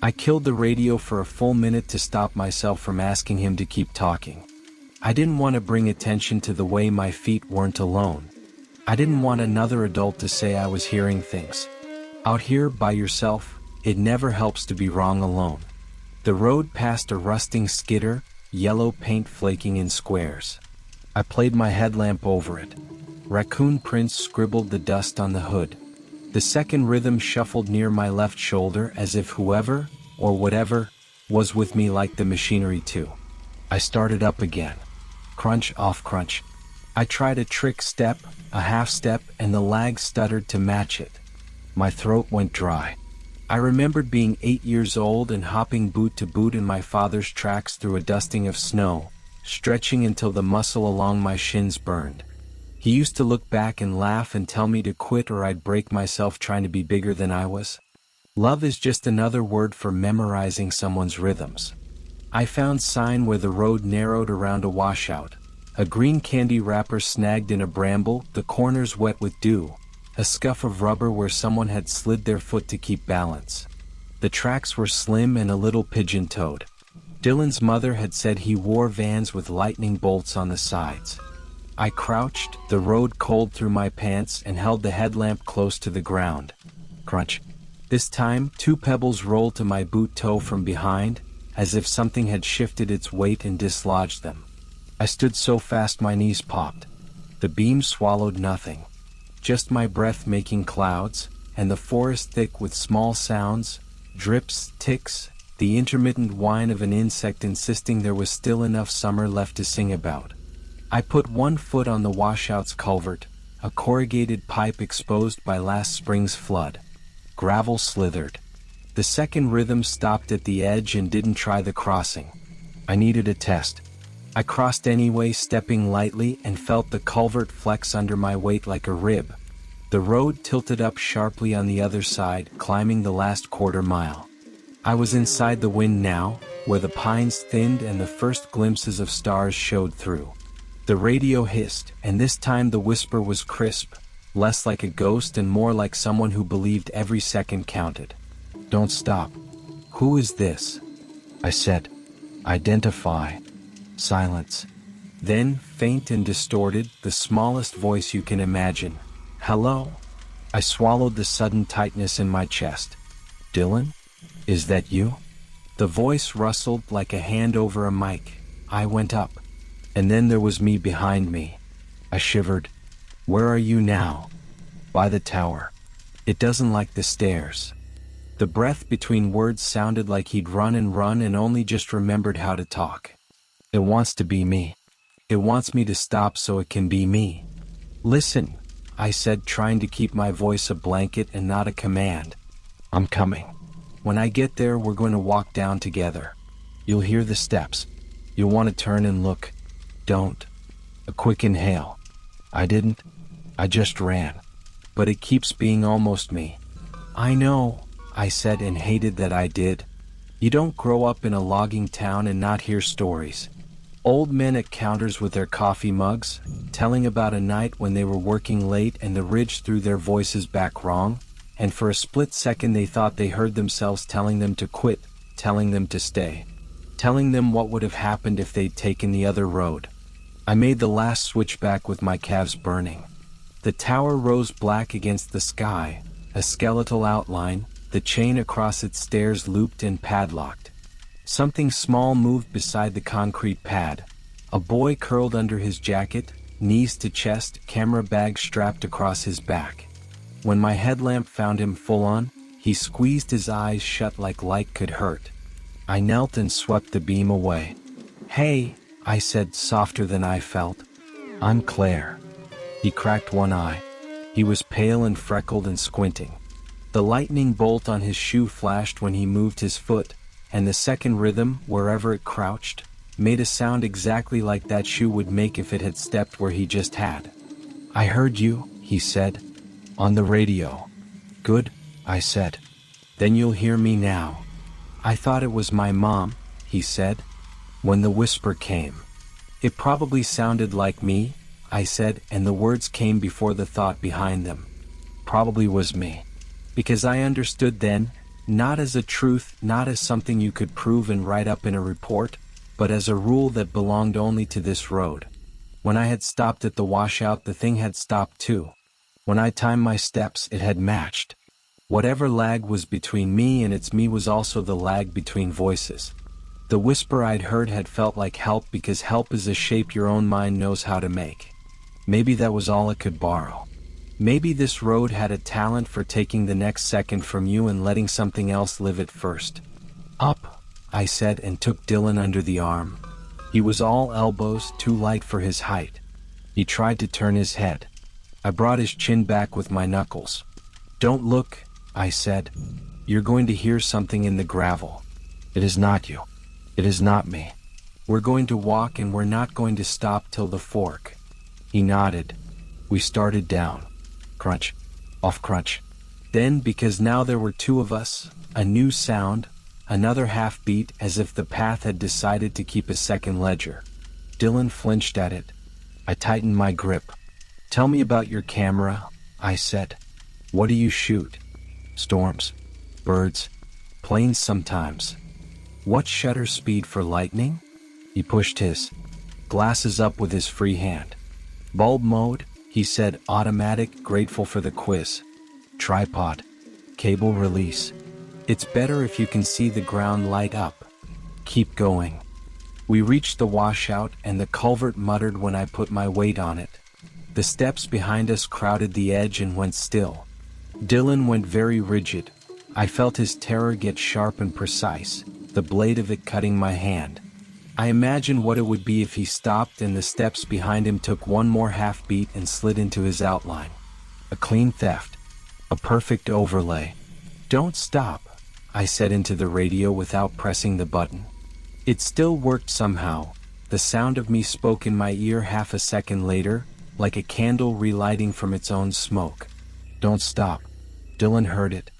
I killed the radio for a full minute to stop myself from asking him to keep talking. I didn't want to bring attention to the way my feet weren't alone. I didn't want another adult to say I was hearing things. Out here by yourself, it never helps to be wrong alone. The road passed a rusting skidder, yellow paint flaking in squares. I played my headlamp over it. Raccoon prints scribbled the dust on the hood. The second rhythm shuffled near my left shoulder as if whoever, or whatever, was with me liked the machinery too. I started up again. Crunch off crunch. I tried a trick step, a half step, and the lag stuttered to match it. My throat went dry. I remembered being 8 years old and hopping boot to boot in my father's tracks through a dusting of snow, stretching until the muscle along my shins burned. He used to look back and laugh and tell me to quit or I'd break myself trying to be bigger than I was. Love is just another word for memorizing someone's rhythms. I found sign where the road narrowed around a washout. A green candy wrapper snagged in a bramble, the corners wet with dew. A scuff of rubber where someone had slid their foot to keep balance. The tracks were slim and a little pigeon-toed. Dylan's mother had said he wore Vans with lightning bolts on the sides. I crouched, the road cold through my pants, and held the headlamp close to the ground. Crunch. This time, 2 pebbles rolled to my boot toe from behind, as if something had shifted its weight and dislodged them. I stood so fast my knees popped. The beam swallowed nothing. Just my breath making clouds, and the forest thick with small sounds, drips, ticks, the intermittent whine of an insect insisting there was still enough summer left to sing about. I put one foot on the washout's culvert, a corrugated pipe exposed by last spring's flood. Gravel slithered. The second rhythm stopped at the edge and didn't try the crossing. I needed a test. I crossed anyway, stepping lightly, and felt the culvert flex under my weight like a rib. The road tilted up sharply on the other side, climbing the last quarter mile. I was inside the wind now, where the pines thinned and the first glimpses of stars showed through. The radio hissed, and this time the whisper was crisp. less like a ghost and more like someone who believed every second counted. "Don't stop." "Who is this?" I said. "Identify." Silence. Then, faint and distorted, the smallest voice you can imagine. "Hello?" I swallowed the sudden tightness in my chest. "Dylan? Is that you?" The voice rustled like a hand over a mic. I went up. And then there was me behind me. I shivered. "Where are you now?" "By the tower. It doesn't like the stairs." The breath between words sounded like he'd run and only just remembered how to talk. "It wants to be me. It wants me to stop so it can be me." "Listen," I said, trying to keep my voice a blanket and not a command. "I'm coming. When I get there, we're going to walk down together. You'll hear the steps. You'll want to turn and look. Don't." A quick inhale. I didn't. I just ran. But it keeps being almost me. "I know," I said, and hated that I did. You don't grow up in a logging town and not hear stories. Old men at counters with their coffee mugs, telling about a night when they were working late and the ridge threw their voices back wrong, and for a split second they thought they heard themselves telling them to quit, telling them to stay, telling them what would have happened if they'd taken the other road. I made the last switchback with my calves burning. The tower rose black against the sky, a skeletal outline, the chain across its stairs looped and padlocked. Something small moved beside the concrete pad. A boy curled under his jacket, knees to chest, camera bag strapped across his back. When my headlamp found him full on, he squeezed his eyes shut like light could hurt. I knelt and swept the beam away. "Hey," I said, softer than I felt. "I'm Claire." He cracked one eye. He was pale and freckled and squinting. The lightning bolt on his shoe flashed when he moved his foot, and the second rhythm, wherever it crouched, made a sound exactly like that shoe would make if it had stepped where he just had. "I heard you," he said. "On the radio." "Good," I said. "Then you'll hear me now." "I thought it was my mom," he said. When the whisper came. "It probably sounded like me," I said, and the words came before the thought behind them. Probably was me. Because I understood then, not as a truth, not as something you could prove and write up in a report, but as a rule that belonged only to this road. When I had stopped at the washout, the thing had stopped too. When I timed my steps, it had matched. Whatever lag was between me and its me was also the lag between voices. The whisper I'd heard had felt like help because help is a shape your own mind knows how to make. Maybe that was all it could borrow. Maybe this road had a talent for taking the next second from you and letting something else live it first. "Up," I said, and took Dylan under the arm. He was all elbows, too light for his height. He tried to turn his head. I brought his chin back with my knuckles. "Don't look," I said. "You're going to hear something in the gravel. It is not you. It is not me. We're going to walk and we're not going to stop till the fork." He nodded. We started down. Crunch. Off crunch. Then, because now there were two of us, a new sound, another half beat as if the path had decided to keep a second ledger. Dylan flinched at it. I tightened my grip. "Tell me about your camera," I said. "What do you shoot?" "Storms. Birds. Planes sometimes." "What shutter speed for lightning?" He pushed his glasses up with his free hand. "Bulb mode," he said, automatic, grateful for the quiz. "Tripod. Cable release. It's better if you can see the ground light up. Keep going." We reached the washout and the culvert muttered when I put my weight on it. The steps behind us crowded the edge and went still. Dylan went very rigid. I felt his terror get sharp and precise, the blade of it cutting my hand. I imagined what it would be if he stopped and the steps behind him took one more half beat and slid into his outline. A clean theft. A perfect overlay. "Don't stop," I said into the radio without pressing the button. It still worked somehow. The sound of me spoke in my ear half a second later, like a candle relighting from its own smoke. "Don't stop." Dylan heard it.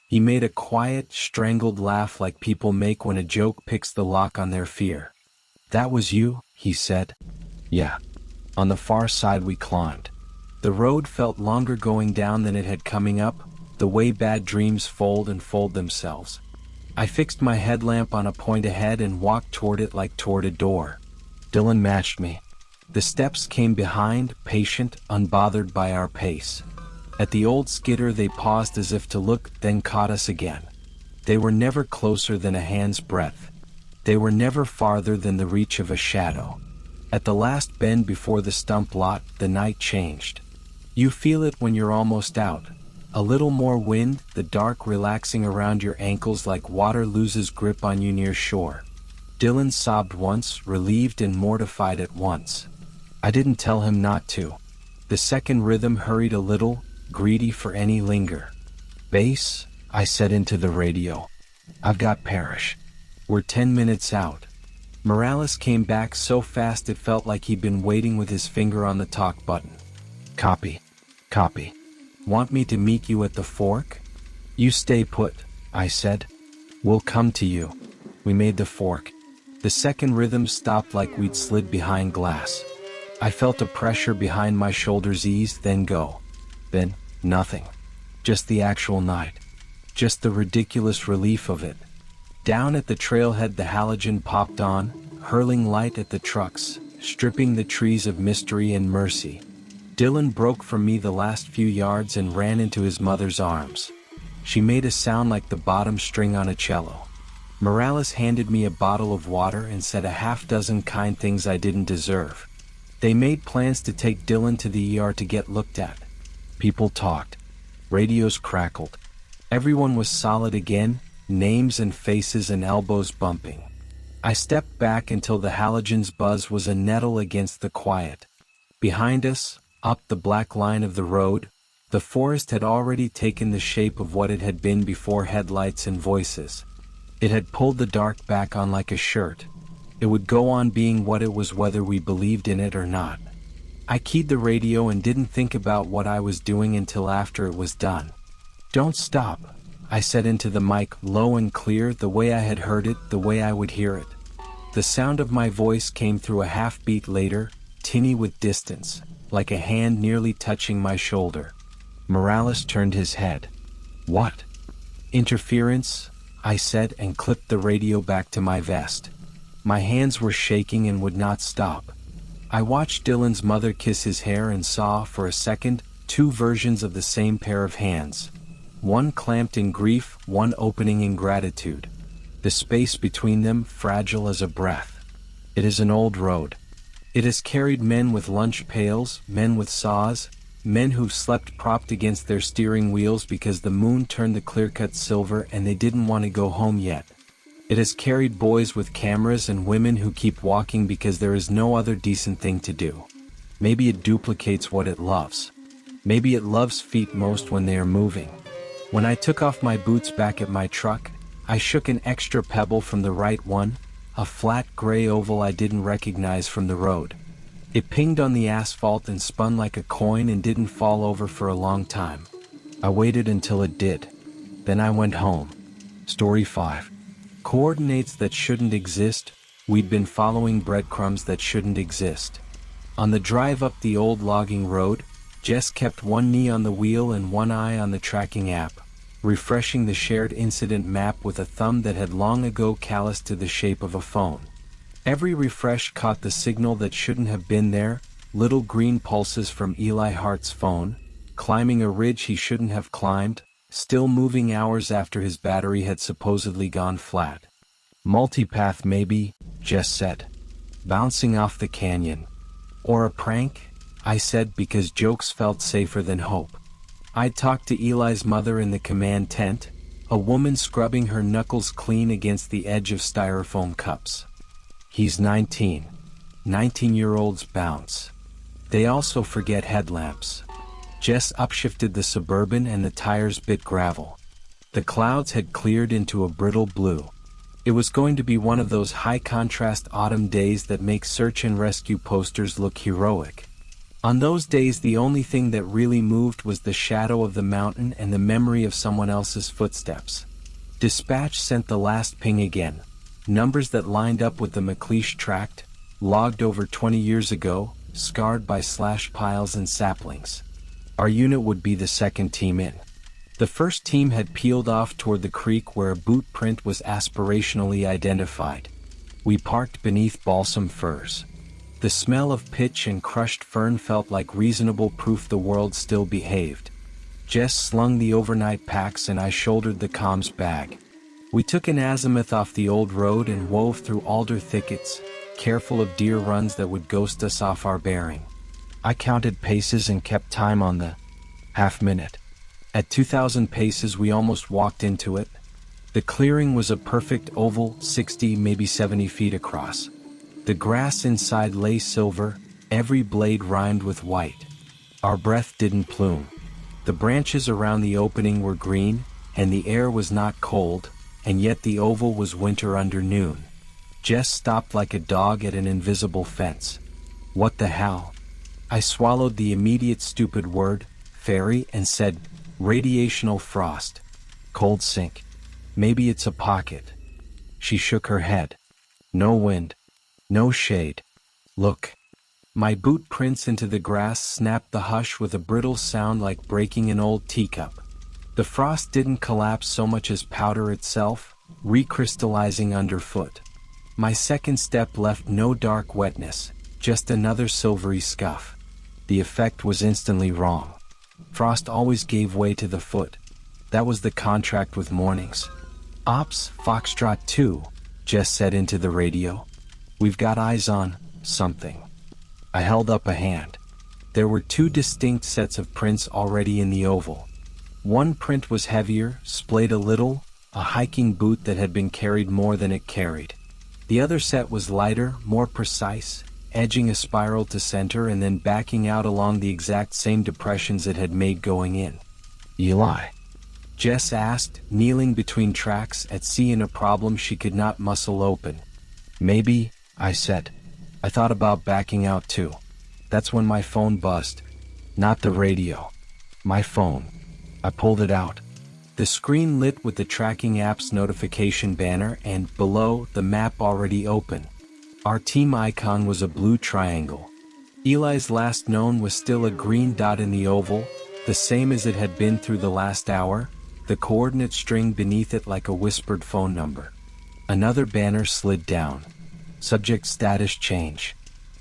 He made a quiet, strangled laugh like people make when a joke picks the lock on their fear. "That was you," he said. "Yeah." On the far side we climbed. The road felt longer going down than it had coming up, the way bad dreams fold and fold themselves. I fixed my headlamp on a point ahead and walked toward it like toward a door. Dylan matched me. The steps came behind, patient, unbothered by our pace. At the old skidder they paused as if to look, then caught us again. They were never closer than a hand's breadth. They were never farther than the reach of a shadow. At the last bend before the stump lot, the night changed. You feel it when you're almost out. A little more wind, the dark relaxing around your ankles like water loses grip on you near shore. Dylan sobbed once, relieved and mortified at once. I didn't tell him not to. The second rhythm hurried a little, greedy for any linger. "Bass," I said into the radio. "I've got Parrish. We're 10 minutes out." Morales came back so fast it felt like he'd been waiting with his finger on the talk button. "Copy. Copy. Want me to meet you at the fork?" "You stay put," I said. "We'll come to you." We made the fork. The second rhythm stopped like we'd slid behind glass. I felt a pressure behind my shoulders ease, then go. Then, nothing. Just the actual night. Just the ridiculous relief of it. Down at the trailhead the halogen popped on, hurling light at the trucks, stripping the trees of mystery and mercy. Dylan broke from me the last few yards and ran into his mother's arms. She made a sound like the bottom string on a cello. Morales handed me a bottle of water and said a half-dozen kind things I didn't deserve. They made plans to take Dylan to the ER to get looked at. People talked. Radios crackled. Everyone was solid again, names and faces and elbows bumping. I stepped back until the halogen's buzz was a nettle against the quiet. Behind us, up the black line of the road, the forest had already taken the shape of what it had been before headlights and voices. It had pulled the dark back on like a shirt. It would go on being what it was whether we believed in it or not. I keyed the radio and didn't think about what I was doing until after it was done. "Don't stop," I said into the mic, low and clear, the way I had heard it, the way I would hear it. The sound of my voice came through a half-beat later, tinny with distance, like a hand nearly touching my shoulder. Morales turned his head. "What?" "Interference," I said and clipped the radio back to my vest. My hands were shaking and would not stop. I watched Dylan's mother kiss his hair and saw, for a second, two versions of the same pair of hands. One clamped in grief, one opening in gratitude. The space between them fragile as a breath. It is an old road. It has carried men with lunch pails, men with saws, men who've slept propped against their steering wheels because the moon turned the clear-cut silver and they didn't want to go home yet. It has carried boys with cameras and women who keep walking because there is no other decent thing to do. Maybe it duplicates what it loves. Maybe it loves feet most when they are moving. When I took off my boots back at my truck, I shook an extra pebble from the right one, a flat gray oval I didn't recognize from the road. It pinged on the asphalt and spun like a coin and didn't fall over for a long time. I waited until it did. Then I went home. Story 5. Coordinates that shouldn't exist. We'd been following breadcrumbs that shouldn't exist. On the drive up the old logging road, Jess kept one knee on the wheel and one eye on the tracking app, refreshing the shared incident map with a thumb that had long ago calloused to the shape of a phone. Every refresh caught the signal that shouldn't have been there, little green pulses from Eli Hart's phone, climbing a ridge he shouldn't have climbed, still moving hours after his battery had supposedly gone flat. Multipath maybe, Jess said. Bouncing off the canyon. Or a prank? I said because jokes felt safer than hope. I talked to Eli's mother in the command tent, a woman scrubbing her knuckles clean against the edge of styrofoam cups. He's 19. 19-year-olds bounce. They also forget headlamps. Jess upshifted the Suburban and the tires bit gravel. The clouds had cleared into a brittle blue. It was going to be one of those high-contrast autumn days that make search and rescue posters look heroic. On those days the only thing that really moved was the shadow of the mountain and the memory of someone else's footsteps. Dispatch sent the last ping again. Numbers that lined up with the McLeish tract, logged over 20 years ago, scarred by slash piles and saplings. Our unit would be the second team in. The first team had peeled off toward the creek where a boot print was aspirationally identified. We parked beneath balsam firs. The smell of pitch and crushed fern felt like reasonable proof the world still behaved. Jess slung the overnight packs and I shouldered the comms bag. We took an azimuth off the old road and wove through alder thickets, careful of deer runs that would ghost us off our bearing. I counted paces and kept time on the half-minute. At 2,000 paces we almost walked into it. The clearing was a perfect oval, 60, maybe 70 feet across. The grass inside lay silver, every blade rimed with white. Our breath didn't plume. The branches around the opening were green, and the air was not cold, and yet the oval was winter under noon. Jess stopped like a dog at an invisible fence. What the hell? I swallowed the immediate stupid word, fairy, and said, radiational frost. Cold sink. Maybe it's a pocket. She shook her head. No wind. No shade. Look. My boot prints into the grass snapped the hush with a brittle sound like breaking an old teacup. The frost didn't collapse so much as powder itself, recrystallizing underfoot. My second step left no dark wetness, just another silvery scuff. The effect was instantly wrong. Frost always gave way to the foot. That was the contract with mornings. Ops, Foxtrot 2, Jess said into the radio. We've got eyes on something. I held up a hand. There were two distinct sets of prints already in the oval. One print was heavier, splayed a little, a hiking boot that had been carried more than it carried. The other set was lighter, more precise, edging a spiral to center and then backing out along the exact same depressions it had made going in. Eli? Jess asked, kneeling between tracks at sea in a problem she could not muscle open. Maybe, I said. I thought about backing out too. That's when my phone buzzed. Not the radio. My phone. I pulled it out. The screen lit with the tracking app's notification banner and, below, the map already open. Our team icon was a blue triangle. Eli's last known was still a green dot in the oval, the same as it had been through the last hour, the coordinate string beneath it like a whispered phone number. Another banner slid down. Subject status change.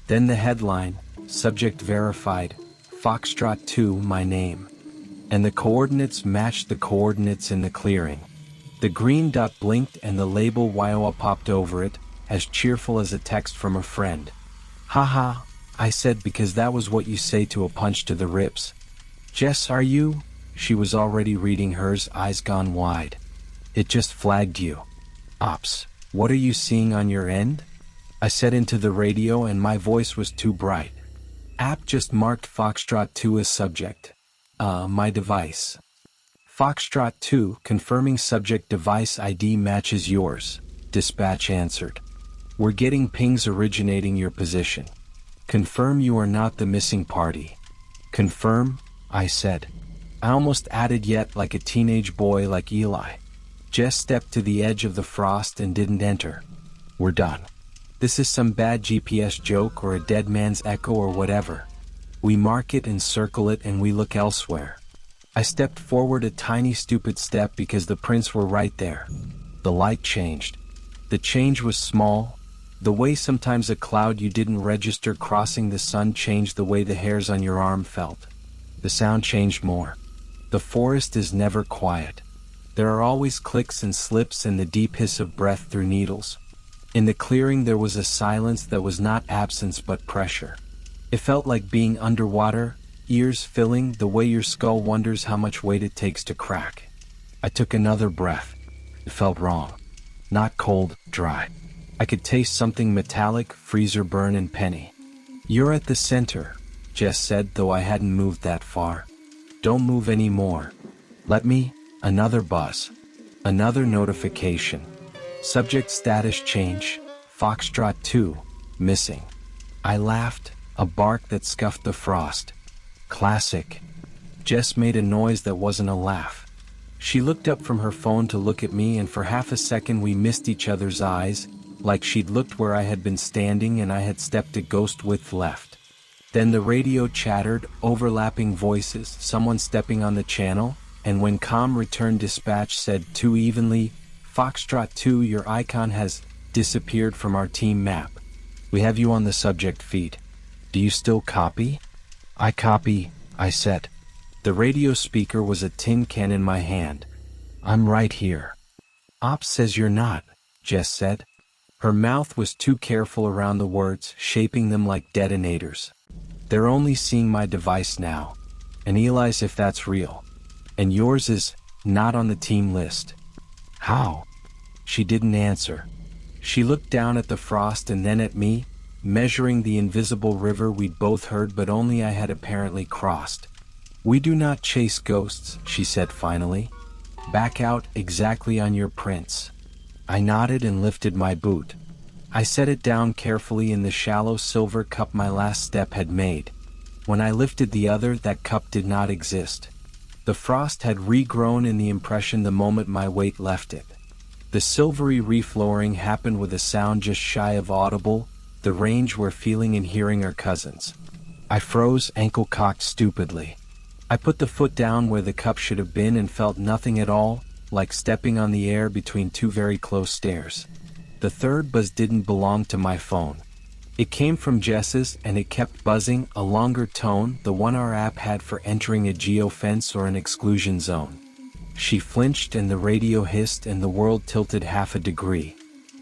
Then the headline, subject verified, Foxtrot 2, my name. And the coordinates matched the coordinates in the clearing. The green dot blinked and the label Wiowa popped over it, as cheerful as a text from a friend. Haha, I said because that was what you say to a punch to the ribs. Jess, are you? She was already reading hers, eyes gone wide. It just flagged you. Ops, what are you seeing on your end? I said into the radio and my voice was too bright. App just marked Foxtrot 2 as subject. My device. Foxtrot 2, confirming subject device ID matches yours, dispatch answered. We're getting pings originating your position. Confirm you are not the missing party. Confirm, I said. I almost added yet like a teenage boy like Eli. Jess stepped to the edge of the frost and didn't enter. We're done. This is some bad GPS joke or a dead man's echo or whatever. We mark it and circle it and we look elsewhere. I stepped forward a tiny stupid step because the prints were right there. The light changed. The change was small. The way sometimes a cloud you didn't register crossing the sun changed the way the hairs on your arm felt. The sound changed more. The forest is never quiet. There are always clicks and slips and the deep hiss of breath through needles. In the clearing there was a silence that was not absence but pressure. It felt like being underwater, ears filling the way your skull wonders how much weight it takes to crack. I took another breath. It felt wrong. Not cold, dry. I could taste something metallic, freezer burn and penny. You're at the center, Jess said, though I hadn't moved that far. Don't move anymore. Let me. Another buzz. Another notification. Subject status change. Foxtrot 2. Missing. I laughed, a bark that scuffed the frost. Classic. Jess made a noise that wasn't a laugh. She looked up from her phone to look at me and for half a second we missed each other's eyes, like she'd looked where I had been standing and I had stepped a ghost width left. Then the radio chattered, overlapping voices, someone stepping on the channel, and when calm return dispatch said too evenly, Foxtrot 2, your icon has disappeared from our team map. We have you on the subject feed. Do you still copy? I copy, I said. The radio speaker was a tin can in my hand. I'm right here. Ops says you're not, Jess said. Her mouth was too careful around the words, shaping them like detonators. They're only seeing my device now. And Eli's if that's real. And yours is not on the team list. How? She didn't answer. She looked down at the frost and then at me, measuring the invisible river we'd both heard but only I had apparently crossed. We do not chase ghosts, she said finally. Back out exactly on your prints. I nodded and lifted my boot. I set it down carefully in the shallow silver cup my last step had made. When I lifted the other, that cup did not exist. The frost had regrown in the impression the moment my weight left it. The silvery reflowering happened with a sound just shy of audible, the range where feeling and hearing are cousins. I froze, ankle-cocked stupidly. I put the foot down where the cup should have been and felt nothing at all, like stepping on the air between two very close stairs. The third buzz didn't belong to my phone. It came from Jess's and it kept buzzing, a longer tone, the one our app had for entering a geofence or an exclusion zone. She flinched and the radio hissed and the world tilted half a degree.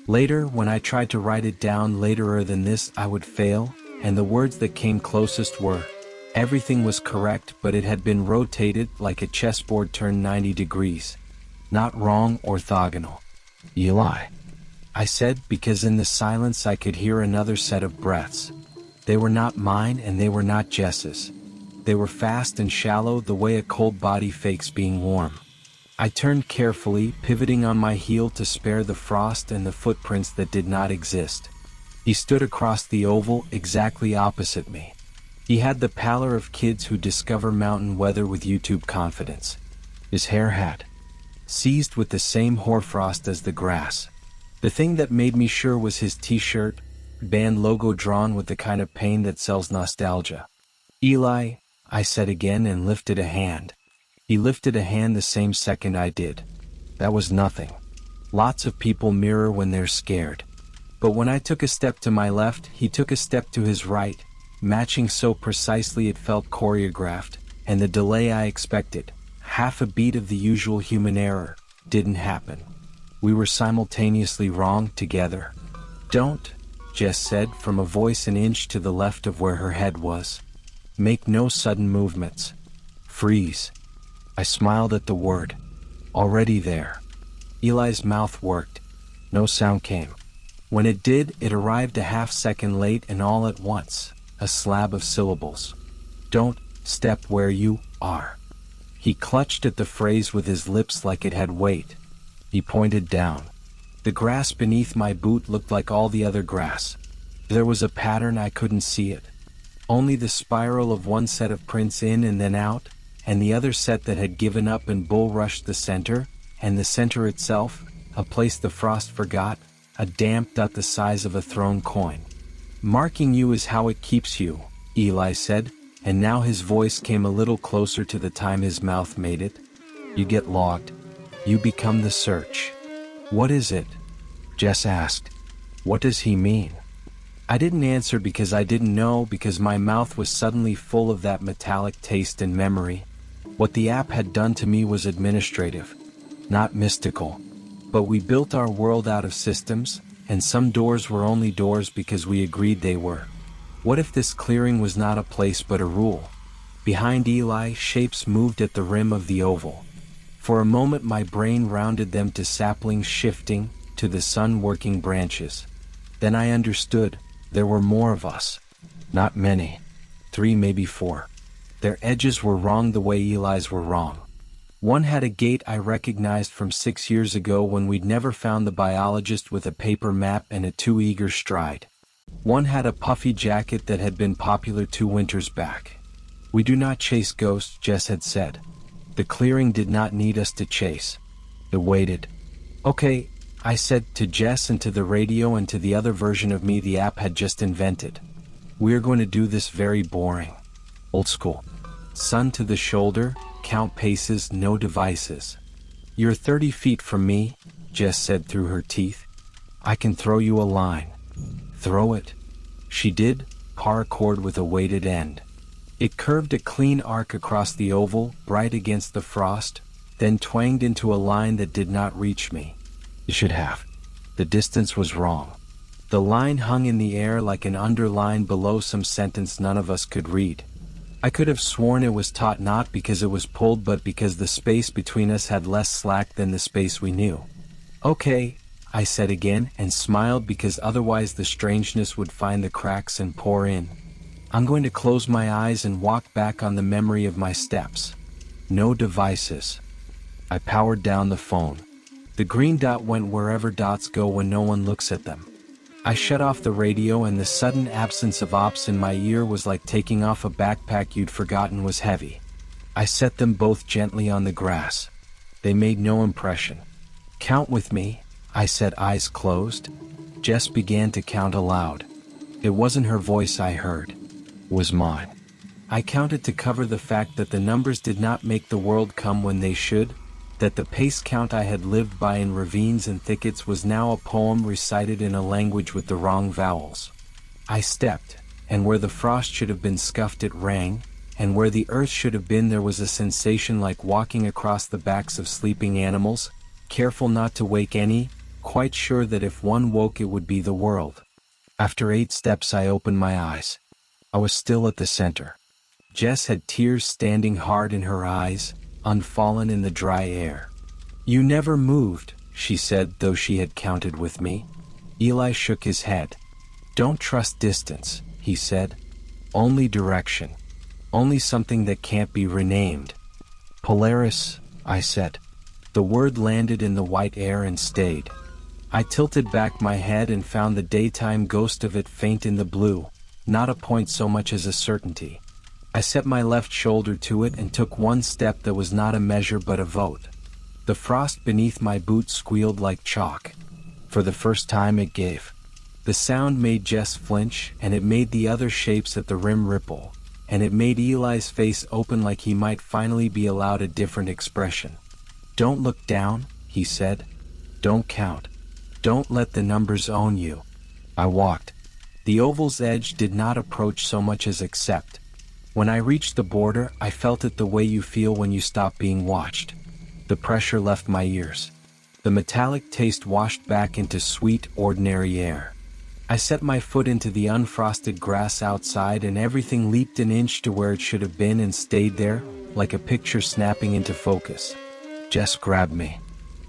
Later, when I tried to write it down laterer than this, I would fail, and the words that came closest were, everything was correct but it had been rotated like a chessboard turned 90 degrees. Not wrong, orthogonal. Eli, I said, because in the silence I could hear another set of breaths. They were not mine and they were not Jess's. They were fast and shallow the way a cold body fakes being warm. I turned carefully, pivoting on my heel to spare the frost and the footprints that did not exist. He stood across the oval, exactly opposite me. He had the pallor of kids who discover mountain weather with YouTube confidence. His hair had seized with the same hoarfrost as the grass. The thing that made me sure was his t-shirt, band logo drawn with the kind of pain that sells nostalgia. Eli, I said again and lifted a hand. He lifted a hand the same second I did. That was nothing. Lots of people mirror when they're scared. But when I took a step to my left, he took a step to his right, matching so precisely it felt choreographed, and the delay I expected, half a beat of the usual human error, didn't happen. We were simultaneously wrong together. Don't, Jess said from a voice an inch to the left of where her head was. Make no sudden movements. Freeze. I smiled at the word. Already there. Eli's mouth worked. No sound came. When it did, it arrived a half-second late and all at once, a slab of syllables. Don't step where you are. He clutched at the phrase with his lips like it had weight. He pointed down. The grass beneath my boot looked like all the other grass. There was a pattern, I couldn't see it. Only the spiral of one set of prints in and then out, and the other set that had given up and bull-rushed the center, and the center itself, a place the frost forgot, a damp dot the size of a thrown coin. Marking you is how it keeps you, Eli said, and now his voice came a little closer to the time his mouth made it. You get logged. You become the search. What is it? Jess asked. What does he mean? I didn't answer because I didn't know, because my mouth was suddenly full of that metallic taste and memory. What the app had done to me was administrative, not mystical. But we built our world out of systems, and some doors were only doors because we agreed they were. What if this clearing was not a place but a rule? Behind Eli, shapes moved at the rim of the oval. For a moment my brain rounded them to saplings shifting, to the sun working branches. Then I understood, there were more of us. Not many. 3, maybe 4. Their edges were wrong the way Eli's were wrong. One had a gait I recognized from 6 years ago when we'd never found the biologist with a paper map and a too eager stride. One had a puffy jacket that had been popular 2 winters back. We do not chase ghosts, Jess had said. The clearing did not need us to chase. It waited. Okay, I said to Jess and to the radio and to the other version of me the app had just invented. We're going to do this very boring. Old school. Sun to the shoulder, count paces, no devices. You're 30 feet from me, Jess said through her teeth. I can throw you a line. Throw it. She did, paracord with a weighted end. It curved a clean arc across the oval, bright against the frost, then twanged into a line that did not reach me. It should have. The distance was wrong. The line hung in the air like an underline below some sentence none of us could read. I could have sworn it was taut not because it was pulled but because the space between us had less slack than the space we knew. Okay, I said again and smiled because otherwise the strangeness would find the cracks and pour in. I'm going to close my eyes and walk back on the memory of my steps. No devices. I powered down the phone. The green dot went wherever dots go when no one looks at them. I shut off the radio and the sudden absence of ops in my ear was like taking off a backpack you'd forgotten was heavy. I set them both gently on the grass. They made no impression. Count with me, I said, eyes closed. Jess began to count aloud. It wasn't her voice I heard. It was mine. I counted to cover the fact that the numbers did not make the world come when they should, that the pace count I had lived by in ravines and thickets was now a poem recited in a language with the wrong vowels. I stepped, and where the frost should have been scuffed it rang, and where the earth should have been there was a sensation like walking across the backs of sleeping animals, careful not to wake any, quite sure that if one woke it would be the world. After 8 steps I opened my eyes. I was still at the center. Jess had tears standing hard in her eyes, unfallen in the dry air. You never moved, she said, though she had counted with me. Eli shook his head. Don't trust distance, he said. Only direction. Only something that can't be renamed. Polaris, I said. The word landed in the white air and stayed. I tilted back my head and found the daytime ghost of it faint in the blue, not a point so much as a certainty. I set my left shoulder to it and took one step that was not a measure but a vote. The frost beneath my boot squealed like chalk. For the first time it gave. The sound made Jess flinch, and it made the other shapes at the rim ripple, and it made Eli's face open like he might finally be allowed a different expression. Don't look down, he said. Don't count. Don't let the numbers own you. I walked. The oval's edge did not approach so much as accept. When I reached the border, I felt it the way you feel when you stop being watched. The pressure left my ears. The metallic taste washed back into sweet, ordinary air. I set my foot into the unfrosted grass outside and everything leaped an inch to where it should have been and stayed there, like a picture snapping into focus. Jess grabbed me.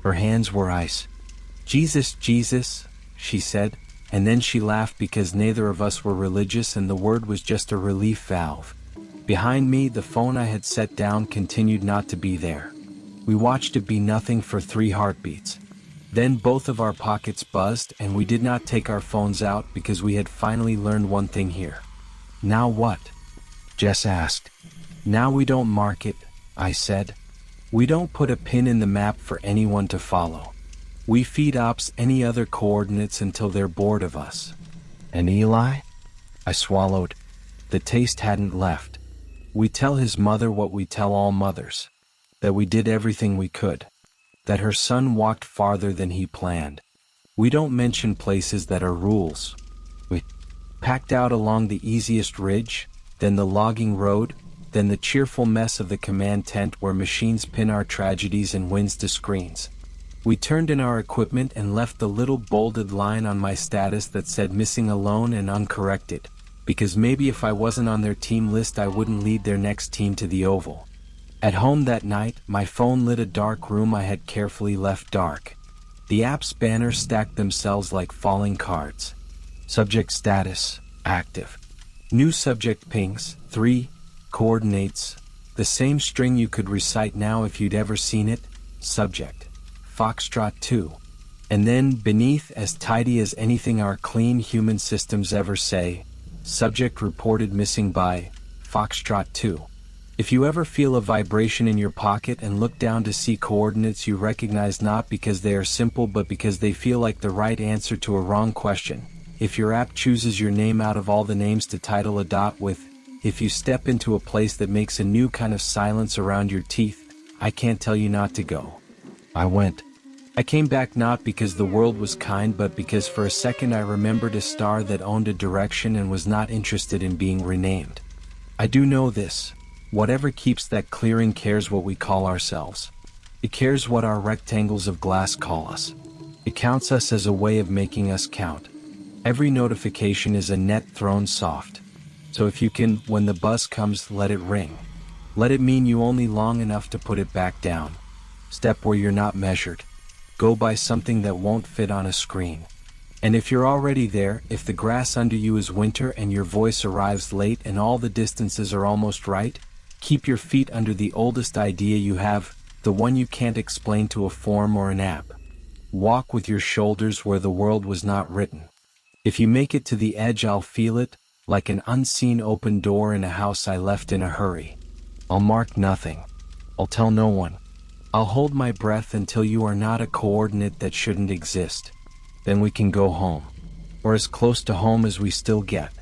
Her hands were ice. Jesus, Jesus, she said, and then she laughed because neither of us were religious and the word was just a relief valve. Behind me, the phone I had set down continued not to be there. We watched it be nothing for 3 heartbeats. Then both of our pockets buzzed and we did not take our phones out because we had finally learned one thing here. Now what? Jess asked. Now we don't mark it, I said. We don't put a pin in the map for anyone to follow. We feed ops any other coordinates until they're bored of us. And Eli? I swallowed. The taste hadn't left. We tell his mother what we tell all mothers. That we did everything we could. That her son walked farther than he planned. We don't mention places that are rules. We packed out along the easiest ridge, then the logging road, then the cheerful mess of the command tent where machines pin our tragedies and wins to screens. We turned in our equipment and left the little bolded line on my status that said missing alone and uncorrected. Because maybe if I wasn't on their team list I wouldn't lead their next team to the oval. At home that night, my phone lit a dark room I had carefully left dark. The app's banners stacked themselves like falling cards. Subject status, active. New subject pings, 3, coordinates, the same string you could recite now if you'd ever seen it, subject, Foxtrot 2. And then, beneath, as tidy as anything our clean human systems ever say, subject reported missing by Foxtrot 2. If you ever feel a vibration in your pocket and look down to see coordinates you recognize not because they are simple but because they feel like the right answer to a wrong question, if your app chooses your name out of all the names to title a dot with, if you step into a place that makes a new kind of silence around your teeth, I can't tell you not to go. I went. I came back not because the world was kind, but because for a second I remembered a star that owned a direction and was not interested in being renamed. I do know this. Whatever keeps that clearing cares what we call ourselves. It cares what our rectangles of glass call us. It counts us as a way of making us count. Every notification is a net thrown soft. So if you can, when the buzz comes, let it ring. Let it mean you only long enough to put it back down. Step where you're not measured. Go by something that won't fit on a screen. And if you're already there, if the grass under you is winter and your voice arrives late and all the distances are almost right, keep your feet under the oldest idea you have, the one you can't explain to a form or an app. Walk with your shoulders where the world was not written. If you make it to the edge, I'll feel it, like an unseen open door in a house I left in a hurry. I'll mark nothing. I'll tell no one. I'll hold my breath until you are not a coordinate that shouldn't exist. Then we can go home. Or as close to home as we still get.